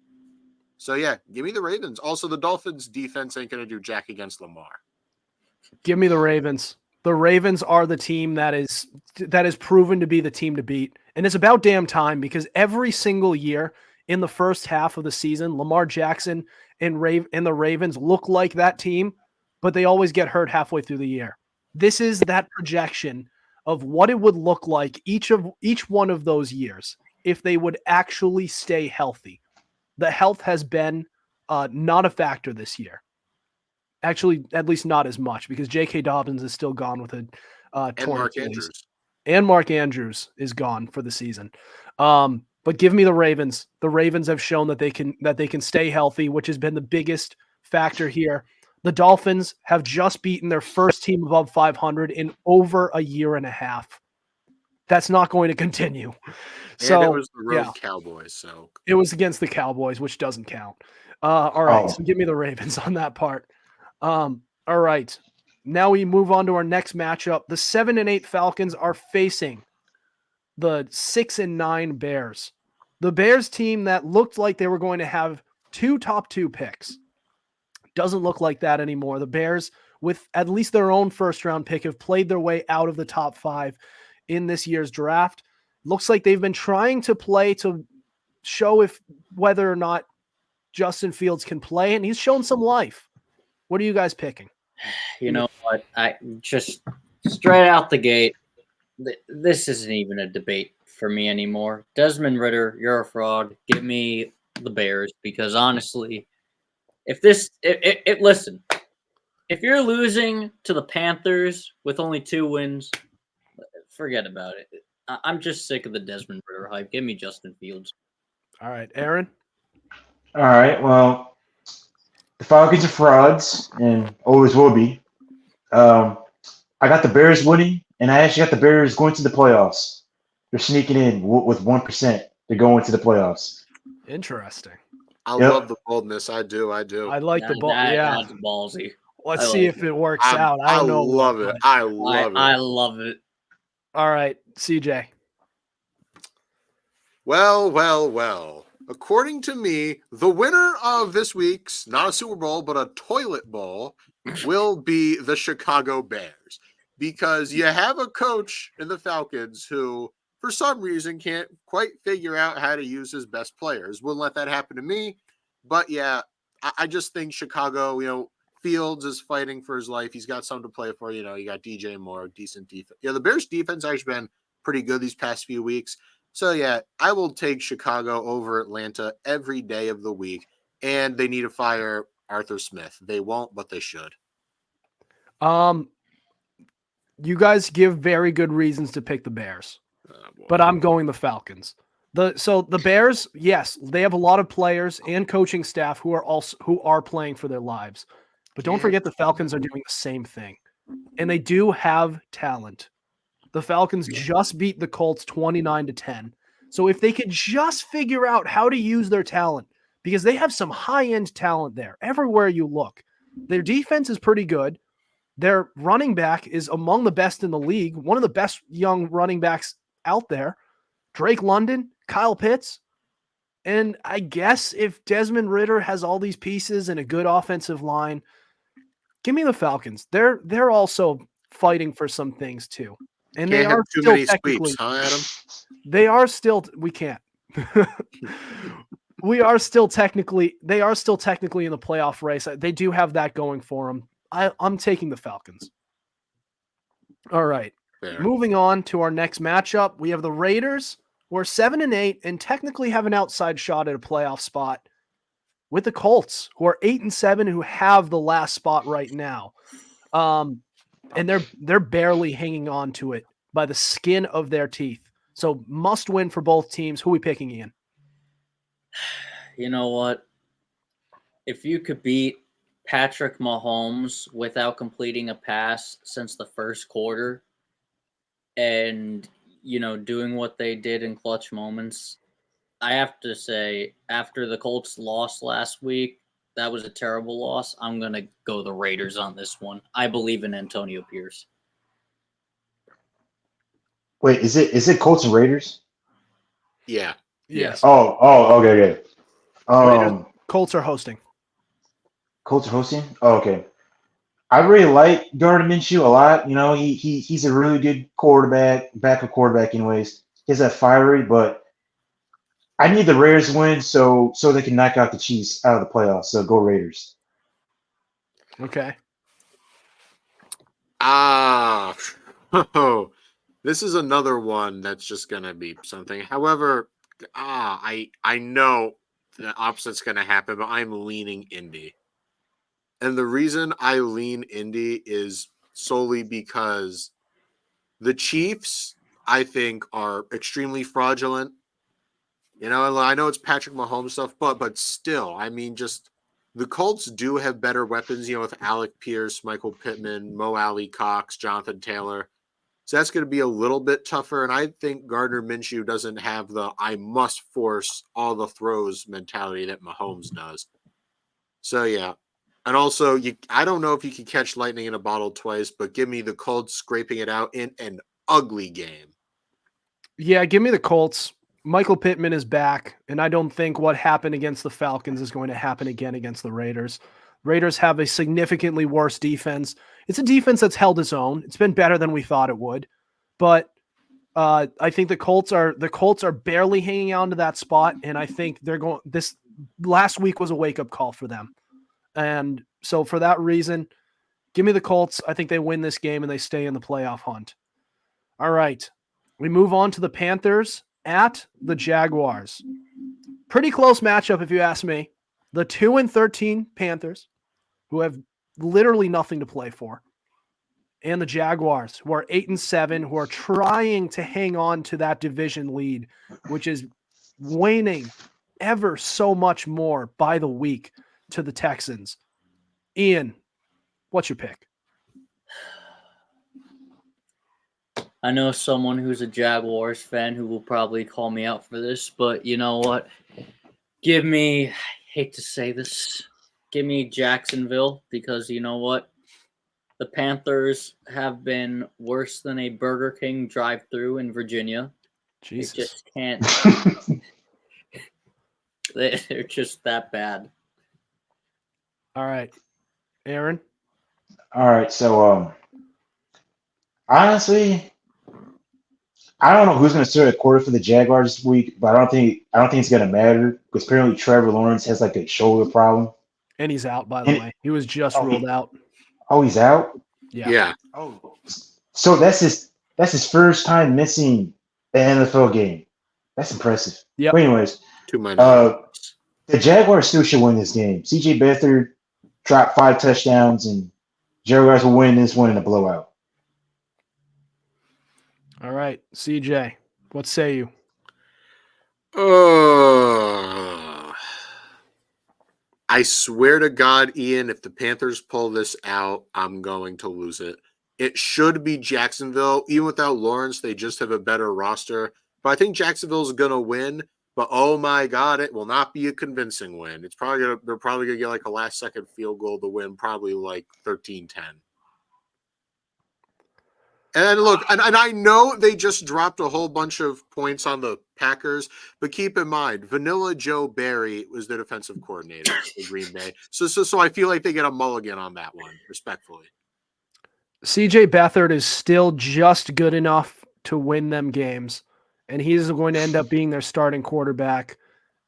So, yeah, give me the Ravens. Also, the Dolphins' defense ain't going to do jack against Lamar. Give me the Ravens. The Ravens are the team that is proven to be the team to beat. And it's about damn time, because every single year in the first half of the season, Lamar Jackson and the Ravens look like that team, but they always get hurt halfway through the year. This is that projection of what it would look like each one of those years if they would actually stay healthy. The health has been not a factor this year. Actually, at least not as much, because J.K. Dobbins is still gone with a torn Mark Achilles. Andrews. And Mark Andrews is gone for the season. But give me the Ravens. The Ravens have shown that they can stay healthy, which has been the biggest factor here. The Dolphins have just beaten their first team above 500 in over a year and a half. That's not going to continue. So it was the road Cowboys. So it was against the Cowboys, which doesn't count. All right, so give me the Ravens on that part. All right. Now we move on to our next matchup. The 7-8 Falcons are facing the 6-9 Bears. The Bears team that looked like they were going to have 2 top 2 picks doesn't look like that anymore. The Bears, with at least their own first-round pick, have played their way out of the top 5 in this year's draft. Looks like they've been trying to play to show whether or not Justin Fields can play, and he's shown some life. What are you guys picking? You know what? I just straight out the gate, this isn't even a debate for me anymore. Desmond Ridder, you're a fraud. Give me the Bears, because honestly, listen, if you're losing to the Panthers with only 2 wins, forget about it. I'm just sick of the Desmond Ridder hype. Give me Justin Fields. All right, Aaron? All right, well, the Falcons are frauds and always will be. I got the Bears winning, and I actually got the Bears going to the playoffs. They're sneaking in with 1% to go into the playoffs. Interesting. I love the boldness. I do. I like the ball. Yeah. That's ballsy. Let's see if it works out. I don't know. Love it. I love it. All right, CJ. Well. according to me, the winner of this week's, not a Super Bowl, but a toilet bowl, will be the Chicago Bears. Because you have a coach in the Falcons who, for some reason, can't quite figure out how to use his best players. Wouldn't let that happen to me. But yeah, I just think Chicago, Fields is fighting for his life. He's got something to play for. You got DJ Moore, decent defense. Yeah, the Bears defense actually been pretty good these past few weeks. So yeah, I will take Chicago over Atlanta every day of the week. And they need to fire Arthur Smith. They won't, but they should. You guys give very good reasons to pick the Bears, but I'm going the Falcons. The Bears, yes, they have a lot of players and coaching staff who are playing for their lives. But don't forget the Falcons are doing the same thing. And they do have talent. The Falcons just beat the Colts 29-10. So if they could just figure out how to use their talent, because they have some high-end talent there everywhere you look. Their defense is pretty good. Their running back is among the best in the league, one of the best young running backs out there. Drake London, Kyle Pitts. And I guess if Desmond Ridder has all these pieces and a good offensive line, give me the Falcons. They're also fighting for some things too. And Can't they are have too still many technically, sweeps, huh, Adam? we can't. They are still technically in the playoff race. They do have that going for them. I'm taking the Falcons. All right. Fair. Moving on to our next matchup, we have the Raiders, who are 7-8 and technically have an outside shot at a playoff spot, with the Colts, who are 8-7, who have the last spot right now. And they're barely hanging on to it by the skin of their teeth. So must win for both teams. Who are we picking, Ian? You know what? If you could beat Patrick Mahomes without completing a pass since the first quarter and, doing what they did in clutch moments, I have to say, after the Colts lost last week, that was a terrible loss. I'm going to go the Raiders on this one. I believe in Antonio Pierce. Wait, is it Colts and Raiders? Yeah. Yes. Oh, okay. Colts are hosting. Colts are hosting? Oh, okay. I really like Gardner Minshew a lot. He's a really good backup quarterback anyways. He's that fiery, but I need the Raiders to win so they can knock out the Chiefs out of the playoffs. So go Raiders. Okay. This is another one that's just gonna be something. However, I know the opposite's gonna happen, but I'm leaning Indy. And the reason I lean Indy is solely because the Chiefs, I think, are extremely fraudulent. I know it's Patrick Mahomes stuff, but still, just the Colts do have better weapons, with Alec Pierce, Michael Pittman, Mo Alley Cox, Jonathan Taylor. So that's going to be a little bit tougher. And I think Gardner Minshew doesn't have the I must force all the throws mentality that Mahomes does. So, yeah. And also, I don't know if you can catch lightning in a bottle twice, but give me the Colts scraping it out in an ugly game. Yeah, give me the Colts. Michael Pittman is back, and I don't think what happened against the Falcons is going to happen again against the Raiders. Raiders have a significantly worse defense. It's a defense that's held its own. It's been better than we thought it would, but I think the Colts are barely hanging on to that spot, and I think they're going. This last week was a wake-up call for them, and so for that reason, give me the Colts. I think they win this game and they stay in the playoff hunt. All right, we move on to the Panthers at the Jaguars. Pretty close matchup, if you ask me. The 2-13 Panthers, who have literally nothing to play for, and the Jaguars, who are 8-7, who are trying to hang on to that division lead, which is waning ever so much more by the week to the Texans. Ian, what's your pick? I know someone who's a Jaguars fan who will probably call me out for this, but you know what? Give me, I hate to say this, give me Jacksonville, because you know what? The Panthers have been worse than a Burger King drive-thru in Virginia. Jesus. They just can't. They're just that bad. All right, Aaron. All right, so honestly, I don't know who's going to start at quarter for the Jaguars this week, but I don't think it's going to matter because apparently Trevor Lawrence has like a shoulder problem. And he's out, by the And- way. He was just Oh, ruled out. Oh, he's out. Yeah. Yeah. Oh, so that's his first time missing an NFL game. That's impressive. Yep. But anyways, To my knowledge. the Jaguars still should win this game. CJ Beathard dropped 5 touchdowns, and Jaguars will win this one in a blowout. All right, CJ. What say you? I swear to God, Ian, if the Panthers pull this out, I'm going to lose it. It should be Jacksonville. Even without Lawrence, they just have a better roster. But I think Jacksonville's going to win. But oh my God, it will not be a convincing win. They're probably gonna get like a last-second field goal to win, probably like 13-10. And look, and I know they just dropped a whole bunch of points on the Packers, but keep in mind, Vanilla Joe Barry was the defensive coordinator for Green Bay. So I feel like they get a mulligan on that one, respectfully. CJ Beathard is still just good enough to win them games, and he's going to end up being their starting quarterback.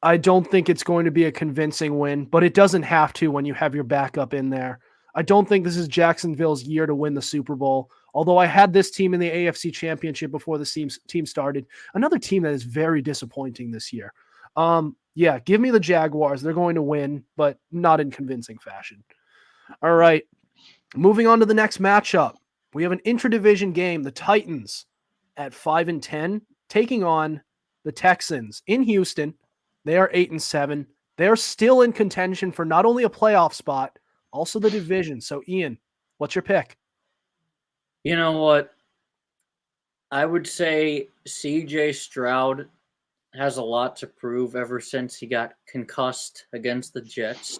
I don't think it's going to be a convincing win, but it doesn't have to when you have your backup in there. I don't think this is Jacksonville's year to win the Super Bowl, although I had this team in the AFC Championship before the team started. Another team that is very disappointing this year. Yeah, give me the Jaguars. They're going to win, but not in convincing fashion. All right. Moving on to the next matchup, we have an intra-division game. The Titans at 5-10 taking on the Texans in Houston. They are 8-7. They are still in contention for not only a playoff spot, also the division. So, Ian, what's your pick? You know what? I would say CJ Stroud has a lot to prove ever since he got concussed against the Jets.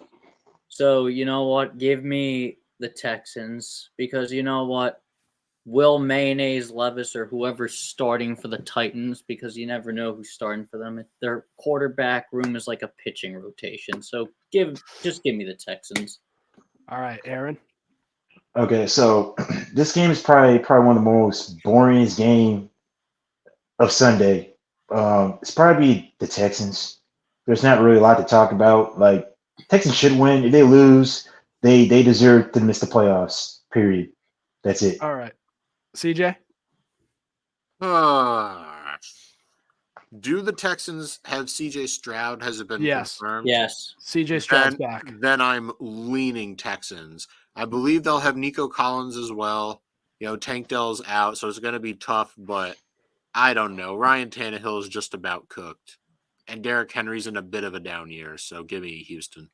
So, you know what? Give me the Texans because you know what? Will Mayonnaise Levis or whoever's starting for the Titans, because you never know who's starting for them. Their quarterback room is like a pitching rotation. So just give me the Texans. All right, Aaron. Okay, so this game is probably one of the most boringest game of Sunday. It's probably the Texans. There's not really a lot to talk about. Like Texans should win. If they lose, they deserve to miss the playoffs. Period. That's it. All right. CJ? Do the Texans have CJ Stroud? Has it been confirmed? Yes. CJ Stroud's back. Then I'm leaning Texans. I believe they'll have Nico Collins as well. Tank Dell's out, so it's going to be tough, but I don't know. Ryan Tannehill is just about cooked. And Derrick Henry's in a bit of a down year, so give me Houston.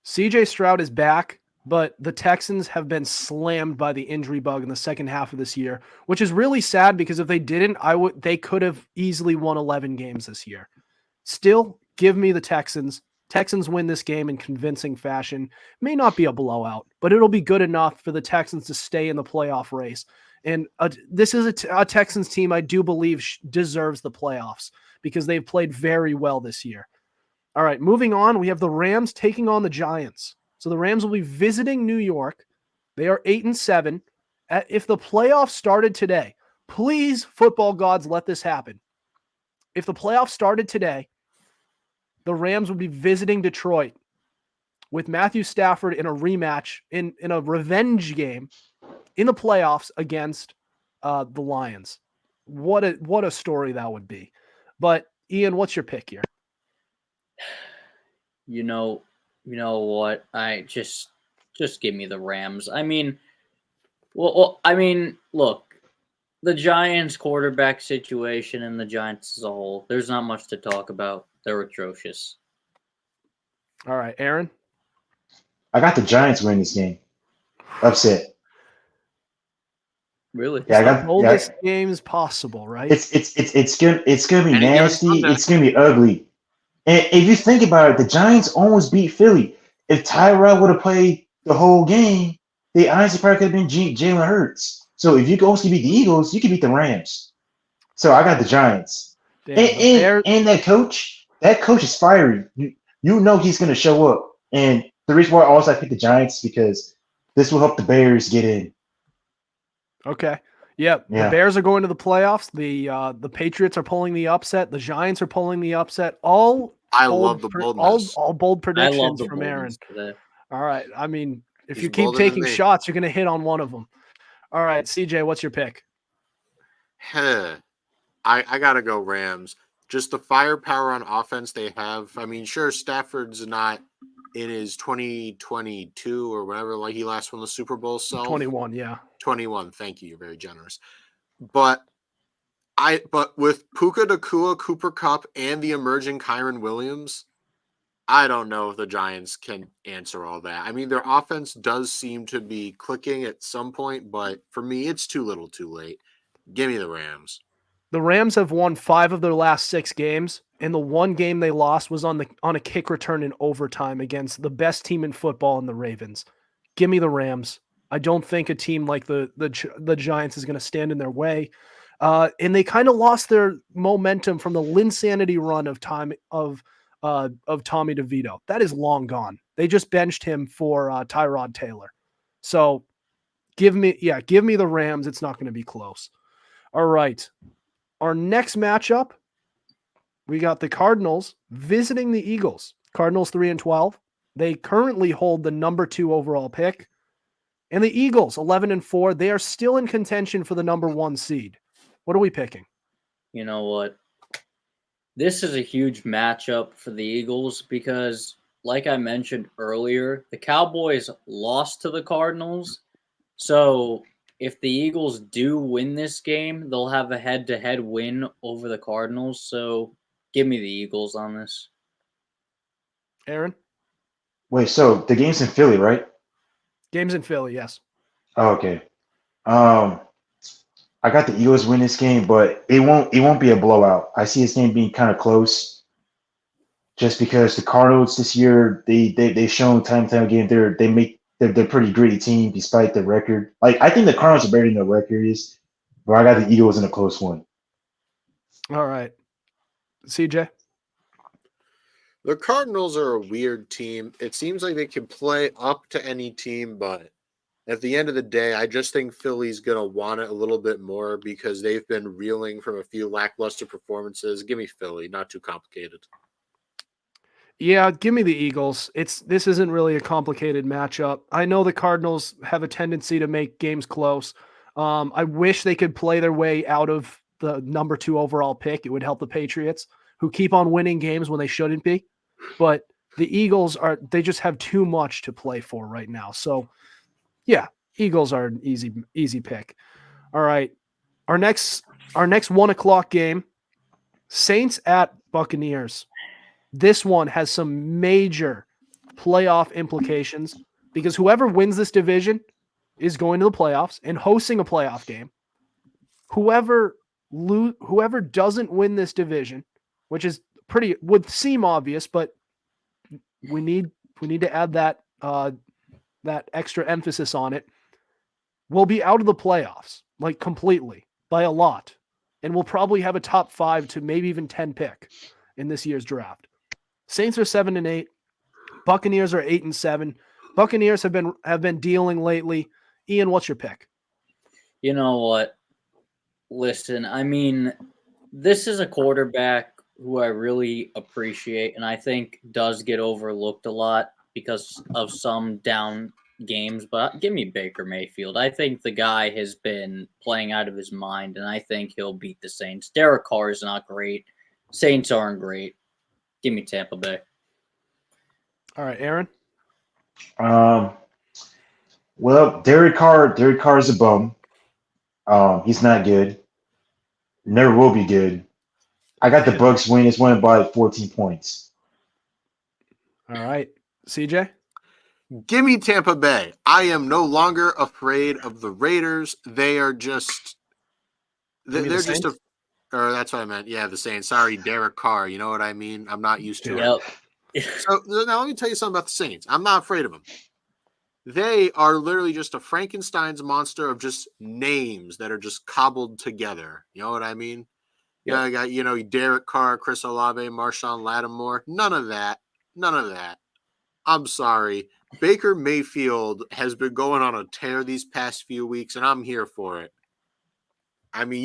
CJ Stroud is back, but the Texans have been slammed by the injury bug in the second half of this year, which is really sad because if they didn't, they could have easily won 11 games this year. Still, give me the Texans. Texans win this game in convincing fashion. May not be a blowout, but it'll be good enough for the Texans to stay in the playoff race. And this is a Texans team I do believe deserves the playoffs because they've played very well this year. All right, moving on, we have the Rams taking on the Giants. So the Rams will be visiting New York. They are 8-7. If the playoffs started today, please, football gods, let this happen. If the playoffs started today, the Rams would be visiting Detroit with Matthew Stafford in a rematch, in a revenge game in the playoffs against the Lions. What a story that would be. But Ian, what's your pick here? You know what? I just give me the Rams. I mean, look, the Giants quarterback situation and the Giants as a whole, there's not much to talk about. They're atrocious. All right, Aaron? I got the Giants win this game. Upset. Really? Yeah, I got oldest games possible, right? It's gonna be Any given nasty. Sunday. It's gonna be ugly. And if you think about it, the Giants almost beat Philly. If Tyrod would have played the whole game, they honestly probably could have been Jalen Hurts. So if you could also beat the Eagles, you could beat the Rams. So I got the Giants. Damn, And that coach is fiery. you know he's going to show up. And the reason why I also picked the Giants because this will help the Bears get in. Okay. Yep. The Yeah. Bears are going to the playoffs. The Patriots are pulling the upset. The Giants are pulling the upset. All I bold love the boldness. all bold I predictions love the from Aaron. boldness today. All right. I mean, if He's you keep bolder than taking me. shots, you're going to hit on one of them. All right, CJ, what's your pick? Huh. I got to go Rams. Just the firepower on offense they have. I mean, sure, Stafford's not in his 2022 or whatever, like he last won the Super Bowl self. 21, yeah. 21. Thank you. You're very generous. But with Puka Nacua, Cooper Kupp, and the emerging Kyron Williams, I don't know if the Giants can answer all that. I mean, their offense does seem to be clicking at some point, but for me, it's too little too late. Give me the Rams. The Rams have won 5 of their last 6 games, and the one game they lost was on a kick return in overtime against the best team in football in the Ravens. Give me the Rams. I don't think a team like the Giants is going to stand in their way. And they kind of lost their momentum from the Linsanity run of Tommy DeVito. That is long gone. They just benched him for Tyrod Taylor. So give me the Rams. It's not going to be close. All right. Our next matchup, we got the Cardinals visiting the Eagles. Cardinals 3-12. They currently hold the number 2 overall pick. And the Eagles 11-4. They are still in contention for the number 1 seed. What are we picking? You know what? This is a huge matchup for the Eagles because, like I mentioned earlier, the Cowboys lost to the Cardinals. So if the Eagles do win this game, they'll have a head-to-head win over the Cardinals. So give me the Eagles on this. Aaron? Wait, so the game's in Philly, right? Game's in Philly, yes. Oh, okay. I got the Eagles win this game, but it won't be a blowout. I see this game being kind of close, just because the Cardinals this year they've shown time and time again they're a pretty gritty team despite the record. Like I think the Cardinals are better than the record is, but I got the Eagles in a close one. All right. CJ? The Cardinals are a weird team. It seems like they can play up to any team, but at the end of the day, I just think Philly's going to want it a little bit more because they've been reeling from a few lackluster performances. Give me Philly, not too complicated. Yeah, give me the Eagles. This isn't really a complicated matchup. I know the Cardinals have a tendency to make games close. I wish they could play their way out of the number 2 overall pick. It would help the Patriots, who keep on winning games when they shouldn't be. But the Eagles they just have too much to play for right now. So yeah, Eagles are an easy pick. All right. Our next 1:00 game, Saints at Buccaneers. This one has some major playoff implications because whoever wins this division is going to the playoffs and hosting a playoff game. Whoever doesn't win this division, which is would seem obvious, but we need to add that extra emphasis on it, will be out of the playoffs, like completely by a lot. And we'll probably have a top 5 to maybe even 10 pick in this year's draft. Saints are 7-8. Buccaneers are 8-7. Buccaneers have been dealing lately. Ian, what's your pick? You know what? Listen, I mean, this is a quarterback who I really appreciate and I think does get overlooked a lot because of some down games, but give me Baker Mayfield. I think the guy has been playing out of his mind, and I think he'll beat the Saints. Derek Carr is not great. Saints aren't great. Give me Tampa Bay. All right, Aaron? Well, Derek Carr is a bum. He's not good. Never will be good. I got the Bucks win. It's won by 14 points. All right. CJ? Give me Tampa Bay. I am no longer afraid of the Raiders. They are just they're just a or that's what I meant. Yeah, the Saints. Sorry, Derek Carr. You know what I mean? I'm not used to it. So now let me tell you something about the Saints. I'm not afraid of them. They are literally just a Frankenstein's monster of just names that are just cobbled together. You know what I mean? Yeah, I got Derek Carr, Chris Olave, Marshawn Lattimore. None of that. None of that. I'm sorry. Baker Mayfield has been going on a tear these past few weeks, and I'm here for it. I mean,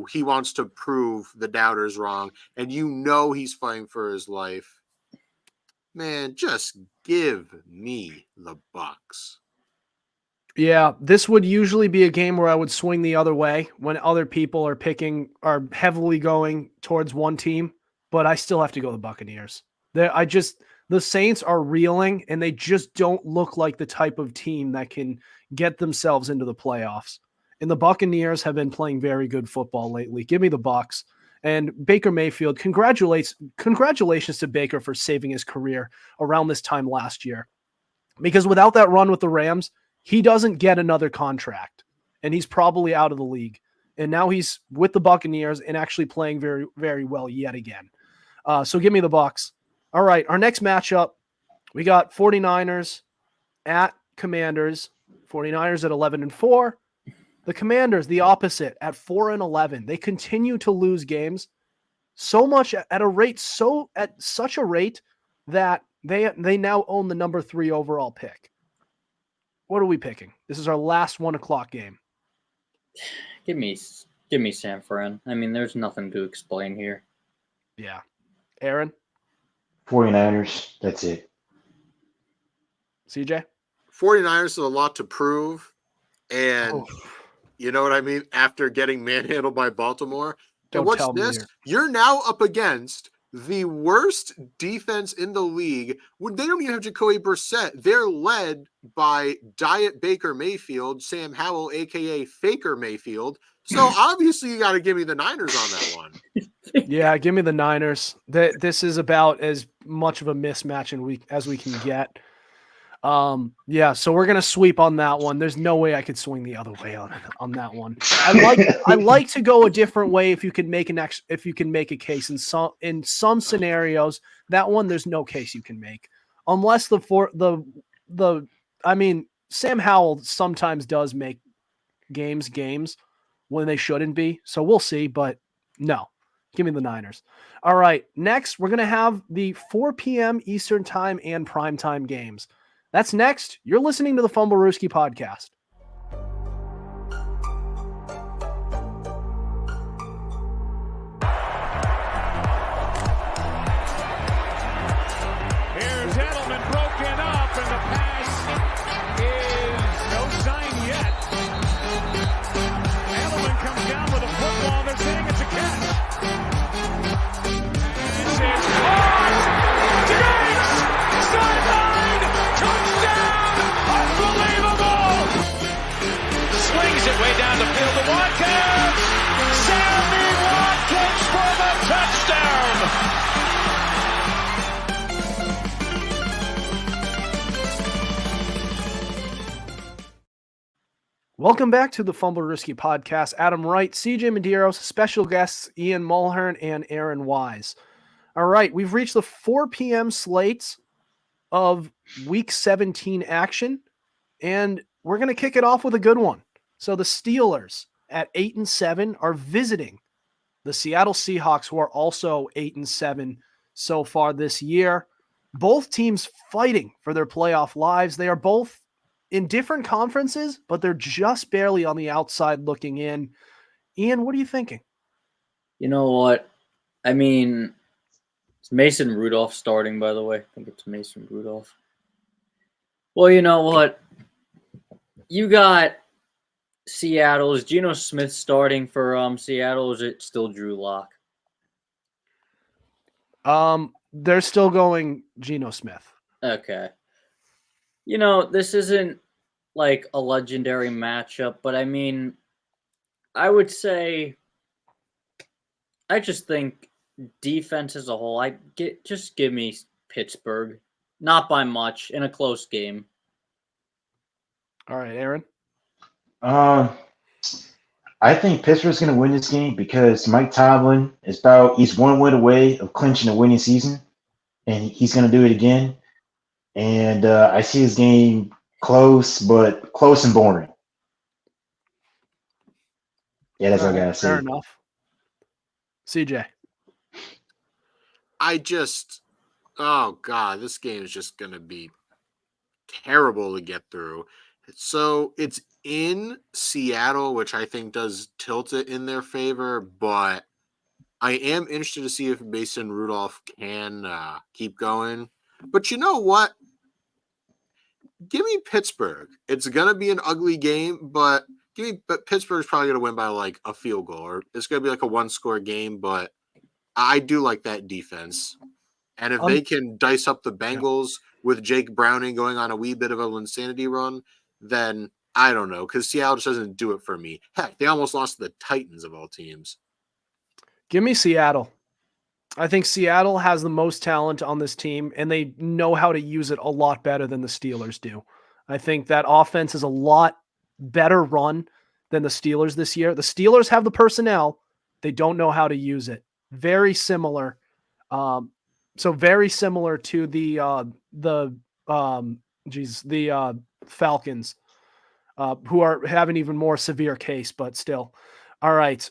he wants to prove the doubters wrong, and he's fighting for his life. Man, just give me the Bucks. Yeah, this would usually be a game where I would swing the other way when other people are heavily going towards one team, but I still have to go the Buccaneers. The Saints are reeling, and they just don't look like the type of team that can get themselves into the playoffs. And the Buccaneers have been playing very good football lately. Give me the Bucs. And Baker Mayfield, congratulations to Baker for saving his career around this time last year. Because without that run with the Rams, he doesn't get another contract, and he's probably out of the league. And now he's with the Buccaneers and actually playing very, very well yet again. So give me the Bucs. All right, our next matchup, we got 49ers at Commanders. 49ers at 11-4. The Commanders, the opposite, at 4-11. They continue to lose games so much at such a rate that they now own the number 3 overall pick. What are we picking? This is our last 1:00 game. Give me San Fran. I mean, there's nothing to explain here. Yeah. Aaron? 49ers. That's it. CJ? 49ers have a lot to prove, and you know what I mean? After getting manhandled by Baltimore. And what's this? You're now up against the worst defense in the league. When they don't even have Jacoby Brissett, they're led by Diet Baker Mayfield, Sam Howell, a.k.a. Faker Mayfield. So obviously you got to give me the Niners on that one. Yeah, give me the Niners. This is about as much of a mismatch as we can get. Yeah, so we're gonna sweep on that one. There's no way I could swing the other way on that one. I like to go a different way if you can make a case in some scenarios. That one there's no case you can make unless Sam Howell sometimes does make games when they shouldn't be. So we'll see, but no. Give me the Niners. All right, next we're gonna have the 4 p.m. Eastern time and primetime games. That's next. You're listening to the Fumblerooski podcast. Here's Edelman broken up, and the pass is no sign yet. Edelman comes down with a football. They're saying it's a catch. This is caught. Diggs! Sideline! Touchdown! Unbelievable! Swings it way down the field to Watkins. Sammy Watkins for the touchdown. Welcome back to the Fumblerooski podcast. Adam Wright, CJ Medeiros, special guests Ian Mulhearne and Aaron Wise. All right, we've reached the 4 p.m. slates of Week 17 action, and we're going to kick it off with a good one. So the Steelers at 8-7 are visiting the Seattle Seahawks, who are also 8-7 so far this year. Both teams fighting for their playoff lives. They are both in different conferences, but they're just barely on the outside looking in. Ian, what are you thinking? You know what? I mean, it's Mason Rudolph starting, by the way. I think it's Mason Rudolph. Well, you know what? You got Seattle. Is Geno Smith starting for Seattle, or is it still Drew Lock? They're still going Geno Smith. Okay. You know, this isn't like a legendary matchup, but I mean, I would say I just think defense as a whole, just give me Pittsburgh. Not by much in a close game. All right, Aaron. I think Pittsburgh's going to win this game because Mike Tomlin he's one win away of clinching a winning season, and he's going to do it again. And I see his game close and boring. Yeah, that's all I got to say. Fair enough. CJ. Oh God, this game is just gonna be terrible to get through. So it's in Seattle, which I think does tilt it in their favor, but I am interested to see if Mason Rudolph can keep going. But you know what? Give me Pittsburgh. It's gonna be an ugly game, but Pittsburgh's probably gonna win by like a field goal, or it's gonna be like a one-score game. But I do like that defense, and if they can dice up the Bengals with Jake Browning going on a wee bit of an insanity run, then I don't know, because Seattle just doesn't do it for me. Heck, they almost lost to the Titans of all teams. Give me Seattle. I think Seattle has the most talent on this team, and they know how to use it a lot better than the Steelers do. I think that offense is a lot better run than the Steelers this year. The Steelers have the personnel. They don't know how to use it. Very similar. Very similar to the Falcons, who have an even more severe case, but still. All right.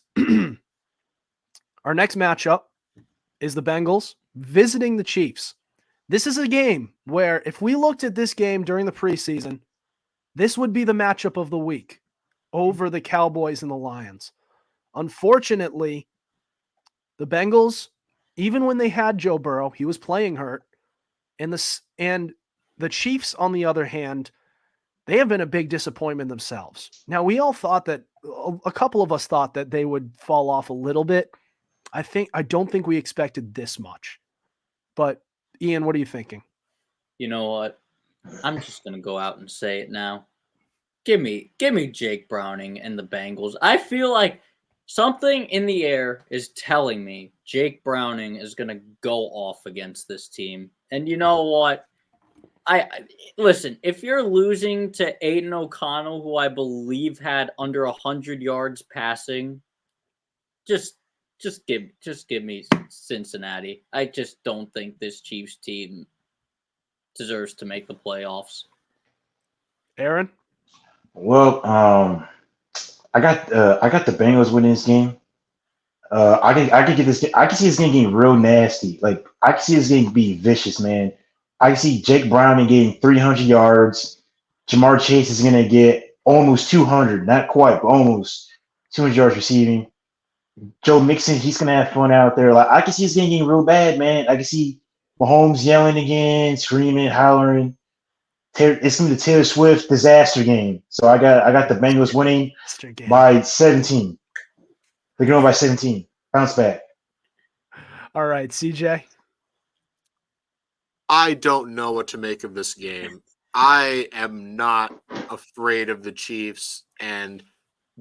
Our next matchup is the Bengals visiting the Chiefs. This is a game where if we looked at this game during the preseason, this would be the matchup of the week over the Cowboys and the Lions. Unfortunately, the Bengals, even when they had Joe Burrow, he was playing hurt. And the Chiefs, on the other hand, they have been a big disappointment themselves. Now, we all thought that, a couple of us thought that they would fall off a little bit. I don't think we expected this much. But Ian, what are you thinking? You know what? I'm just gonna go out and say it now. Give me Jake Browning and the Bengals. I feel like something in the air is telling me Jake Browning is gonna go off against this team. And you know what? I listen, if you're losing to Aiden O'Connell, who I believe had under 100 yards passing, just give me Cincinnati. I just don't think this Chiefs team deserves to make the playoffs. Aaron? Well, I got the Bengals winning this game. I can get this. I can see this game getting real nasty. Like I can see this game being vicious, man. I can see Jake Browning getting 300 yards. Jamar Chase is gonna get almost 200, not quite, but almost 200 yards receiving. Joe Mixon, he's gonna have fun out there. Like I can see this game getting real bad, man. I can see Mahomes yelling again, screaming, hollering. It's gonna be the Taylor Swift disaster game. So I got the Bengals winning by 17. They're going by 17. Bounce back. All right, CJ. I don't know what to make of this game. I am not afraid of the Chiefs, and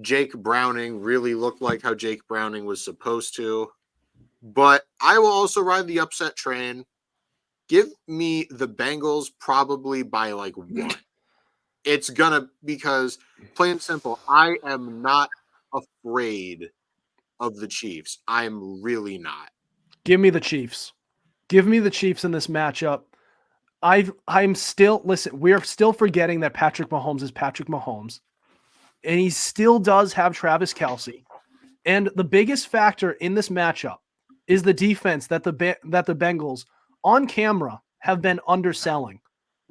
Jake Browning really looked like how Jake Browning was supposed to. But I will also ride the upset train. Give me the Bengals probably by like 1. It's gonna, because plain and simple, I am not afraid of the Chiefs. I'm really not. Give me the Chiefs. Give me the Chiefs in this matchup. I'm still, listen, we're still forgetting that Patrick Mahomes is Patrick Mahomes. And he still does have Travis Kelce. And the biggest factor in this matchup is the defense that the Bengals on camera have been underselling.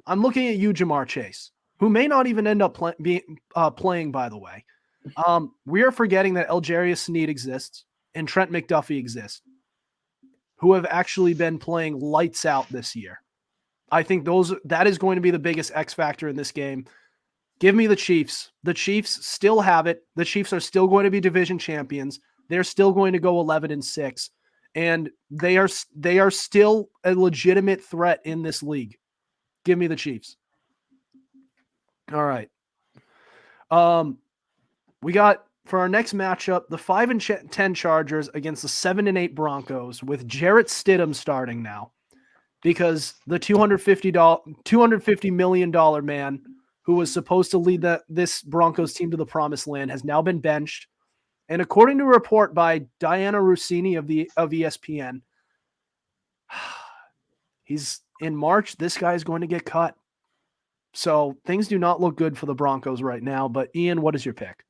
I'm looking at you, Jamar Chase, who may not even end up playing, by the way. We are forgetting that Algerius Sneed exists and Trent McDuffie exists, who have actually been playing lights out this year. I think that is going to be the biggest X factor in this game. Give me the Chiefs. The Chiefs still have it. The Chiefs are still going to be division champions. They're still going to go 11-6, and they are still a legitimate threat in this league. Give me the Chiefs. All right. We got, for our next matchup, the 5-10 Chargers against the 7-8 with Jarrett Stidham starting now, because the $250 million man who was supposed to lead this Broncos team to the promised land has now been benched. And according to a report by Diana Rossini of ESPN, he's in March. This guy is going to get cut. So things do not look good for the Broncos right now. But Ian, what is your pick?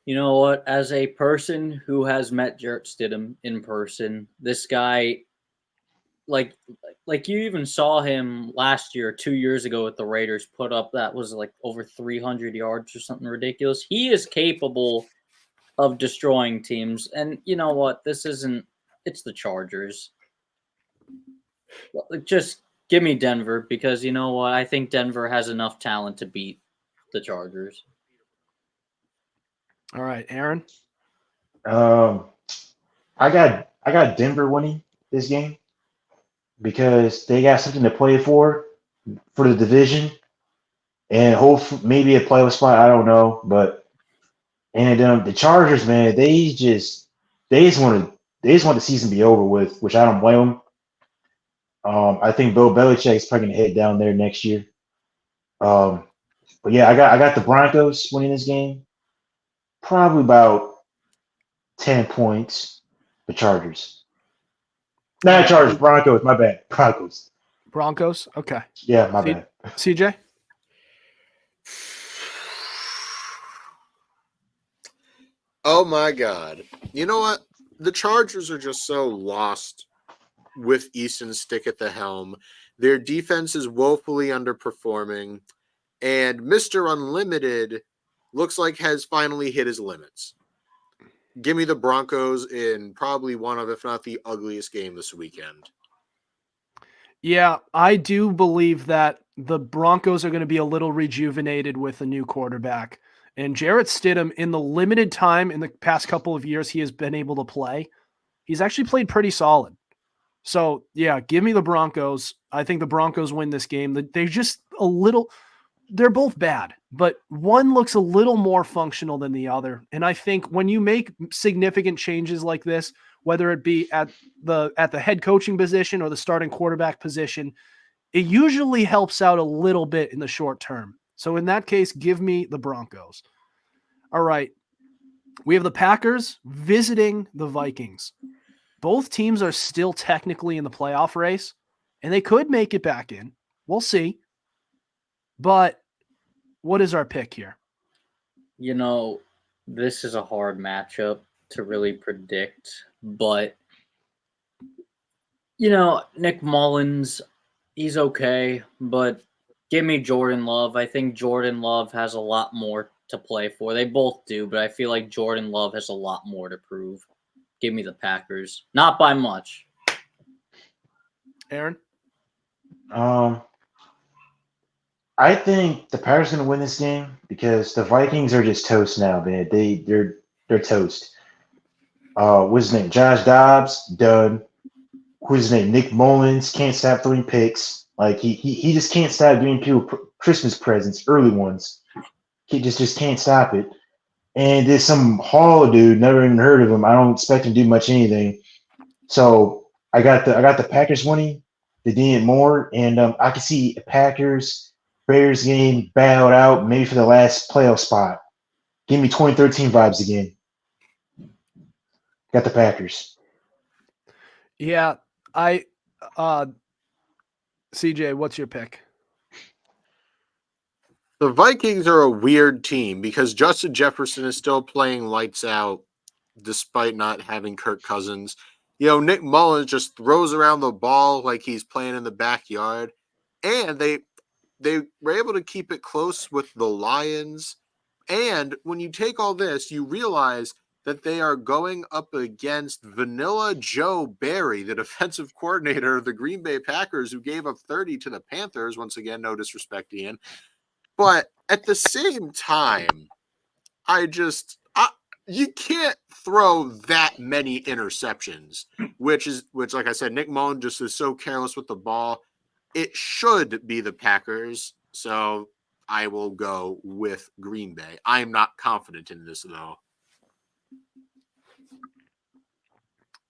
You know what? As a person who has met Jarrett Stidham in person, this guy like you even saw him last year, 2 years ago with the Raiders put up that was like over 300 yards or something ridiculous. He is capable of destroying teams. And you know what? It's the Chargers. Just give me Denver because you know what? I think Denver has enough talent to beat the Chargers. All right, Aaron. I got Denver winning this game because they got something to play for the division and hope maybe a playoff spot. I don't know, but the Chargers, man, they just want the season to be over with, which I don't blame them. I think Bill Belichick's probably gonna head down there next year. But yeah, I got the Broncos winning this game, probably about 10 points. The Chargers, not Chargers, Broncos. My bad, Broncos. Broncos. Okay. Yeah, my bad. CJ. Oh my God. You know what? The Chargers are just so lost with Easton Stick at the helm. Their defense is woefully underperforming, and Mr. Unlimited looks like has finally hit his limits. Give me the Broncos in probably one of, if not the ugliest game this weekend. Yeah, I do believe that the Broncos are going to be a little rejuvenated with a new quarterback. And Jarrett Stidham, in the limited time in the past couple of years he has been able to play, he's actually played pretty solid. So, yeah, give me the Broncos. I think the Broncos win this game. They're just a little – they're both bad, but one looks a little more functional than the other. And I think when you make significant changes like this, whether it be at the head coaching position or the starting quarterback position, it usually helps out a little bit in the short term. So in that case, give me the Broncos. All right. We have the Packers visiting the Vikings. Both teams are still technically in the playoff race, and they could make it back in. We'll see. But what is our pick here? You know, this is a hard matchup to really predict, but you know, Nick Mullins, he's okay, but give me Jordan Love. I think Jordan Love has a lot more to play for. They both do, but I feel like Jordan Love has a lot more to prove. Give me the Packers. Not by much. Aaron? I think the Packers are going to win this game because the Vikings are just toast now, man. They're toast. What's his name? Josh Dobbs, done. Who's his name? Nick Mullins can't stop throwing picks. Like he just can't stop giving people Christmas presents, early ones. He just can't stop it. And there's some Hall dude, never even heard of him. I don't expect him to do much anything. So I got the Packers winning. They did more, and I can see a Packers Bears game battled out maybe for the last playoff spot. Give me 2013 vibes again. Got the Packers. Yeah, CJ, what's your pick? The Vikings are a weird team because Justin Jefferson is still playing lights out despite not having Kirk Cousins. You know, Nick Mullins just throws around the ball like he's playing in the backyard. And they were able to keep it close with the Lions. And when you take all this, you realize that they are going up against Vanilla Joe Barry, the defensive coordinator of the Green Bay Packers, who gave up 30 to the Panthers. Once again, no disrespect, Ian. But at the same time, you can't throw that many interceptions, which like I said, Nick Mullins just is so careless with the ball. It should be the Packers, so I will go with Green Bay. I am not confident in this, though.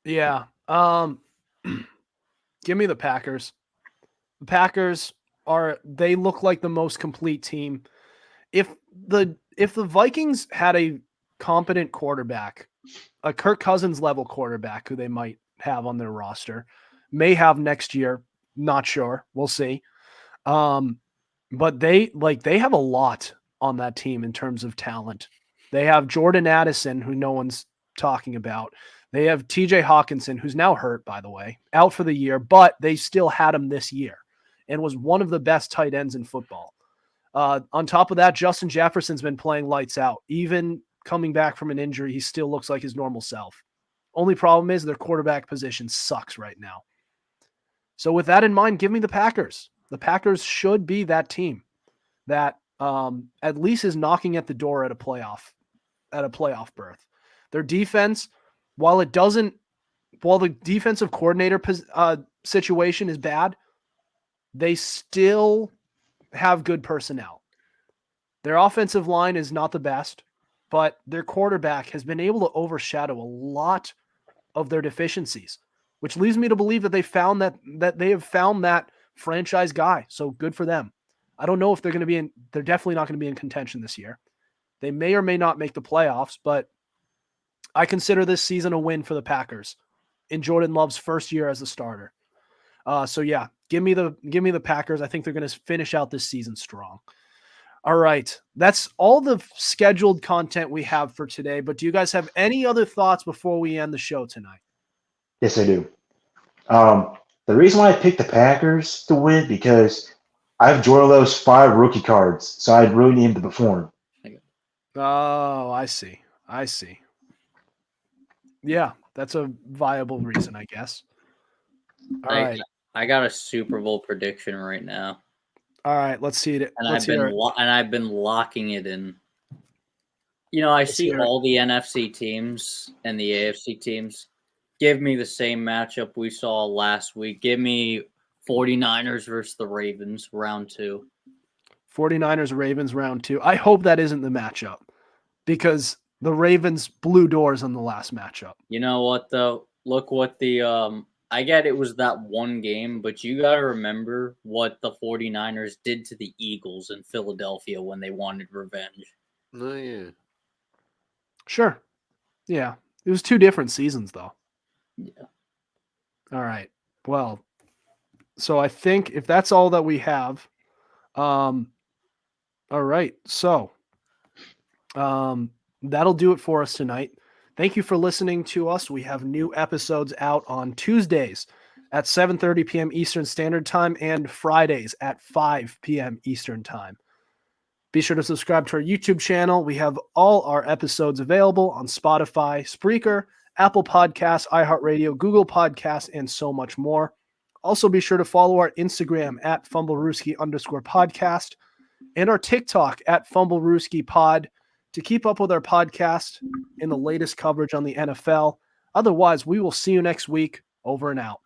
Yeah. Give me the Packers. The Packers they look like the most complete team. If the Vikings had a competent quarterback, a Kirk Cousins level quarterback who they might have on their roster, may have next year, not sure. We'll see. But they have a lot on that team in terms of talent. They have Jordan Addison, who no one's talking about. They have TJ Hawkinson, who's now hurt, by the way, out for the year, but they still had him this year and was one of the best tight ends in football. On top of that, Justin Jefferson's been playing lights out. Even coming back from an injury, he still looks like his normal self. Only problem is their quarterback position sucks right now. So with that in mind, give me the Packers. The Packers should be that team that at least is knocking at the door at a playoff berth. Their defense, while the defensive coordinator situation is bad, they still have good personnel. Their offensive line is not the best, but their quarterback has been able to overshadow a lot of their deficiencies, which leads me to believe that they have found that franchise guy. So good for them. I don't know if they're definitely not going to be in contention this year. They may or may not make the playoffs, but I consider this season a win for the Packers in Jordan Love's first year as a starter. So yeah, give me the Packers. I think they're going to finish out this season strong. All right. That's all the scheduled content we have for today, but do you guys have any other thoughts before we end the show tonight? Yes, I do. The reason why I picked the Packers to win because I have Jordan Love's 5 rookie cards, so I really need him to perform. Oh, I see. Yeah, that's a viable reason, I guess. All right. I got a Super Bowl prediction right now. All right, let's see it. And Let's I've been locking it in. You know, I see all the NFC teams and the AFC teams. Give me the same matchup we saw last week. Give me 49ers versus the Ravens, round 2. 49ers, Ravens, round 2. I hope that isn't the matchup because the Ravens blew doors on the last matchup. You know what, though? Look what I get it was that one game, but you got to remember what the 49ers did to the Eagles in Philadelphia when they wanted revenge. Oh, yeah. Sure. Yeah. It was 2 different seasons, though. Yeah. All right. Well, so I think if that's all that we have, all right. So that'll do it for us tonight. Thank you for listening to us. We have new episodes out on Tuesdays at 7:30 p.m. Eastern Standard Time and Fridays at 5 p.m. Eastern Time. Be sure to subscribe to our YouTube channel. We have all our episodes available on Spotify, Spreaker, Apple Podcasts, iHeartRadio, Google Podcasts, and so much more. Also, be sure to follow our Instagram at Fumblerooski_podcast and our TikTok at FumblerooskiPod to keep up with our podcast and the latest coverage on the NFL. Otherwise, we will see you next week. Over and out.